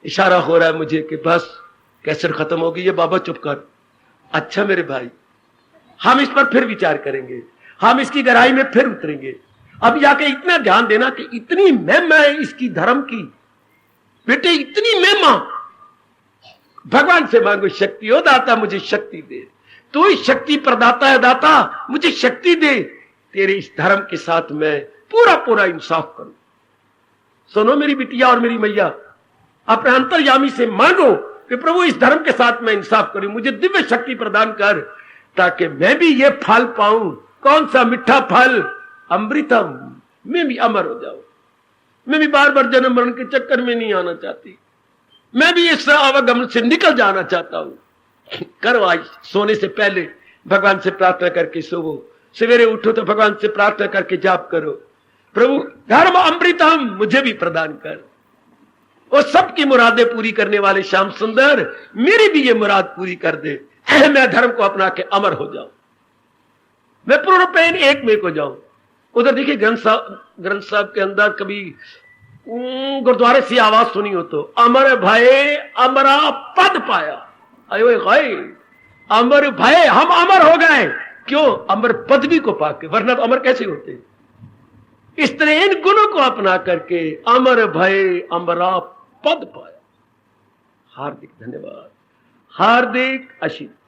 इशारा हो रहा है मुझे कि बस कैसेट खत्म हो गई है, बाबा चुप कर। अच्छा मेरे भाई, हम इस पर फिर विचार करेंगे, हम इसकी गहराई में फिर उतरेंगे। अब जाके इतना ध्यान देना कि इतनी महिमा है इसकी धर्म की, बेटे इतनी महिमा, भगवान से मांगो शक्ति, हो दाता मुझे शक्ति दे, तू ही शक्ति प्रदाता है, दाता मुझे शक्ति दे, तेरे इस धर्म के साथ मैं पूरा पूरा इंसाफ करूं। सुनो मेरी बिटिया और मेरी मैया, अपने अंतर्यामी से मांगो कि प्रभु इस धर्म के साथ मैं इंसाफ करूं, मुझे दिव्य शक्ति प्रदान कर, ताकि मैं भी ये फल पाऊं। कौन सा मीठा फल? अमृतम, मैं भी अमर हो जाऊं, मैं भी बार बार जन्म मरण के चक्कर में नहीं आना चाहती, मैं भी इस आवागमन से निकल जाना चाहता हूं। करो आज सोने से पहले भगवान से प्रार्थना करके सोवो, सवेरे उठो तो भगवान से प्रार्थना करके जाप करो, प्रभु धर्म अमृतम मुझे भी प्रदान कर, और सबकी मुरादें पूरी करने वाले श्याम सुंदर मेरी भी ये मुराद पूरी कर दे, मैं धर्म को अपना के अमर हो जाऊं, मैं पूर्ण रूपेण एक में हो जाऊं। उधर देखिए ग्रंथ साहब के अंदर कभी गुरुद्वारे से आवाज सुनी हो तो, अमर भय अमरा पद पाया, अयो गए अमर भय, हम अमर हो गए, क्यों? अमर पदवी को पाके, वरना तो अमर कैसे होते। इस तरह इन गुणों को अपना करके अमर भय अमरा पद पाया। हार्दिक धन्यवाद, हार्दिक आशीर्वाद।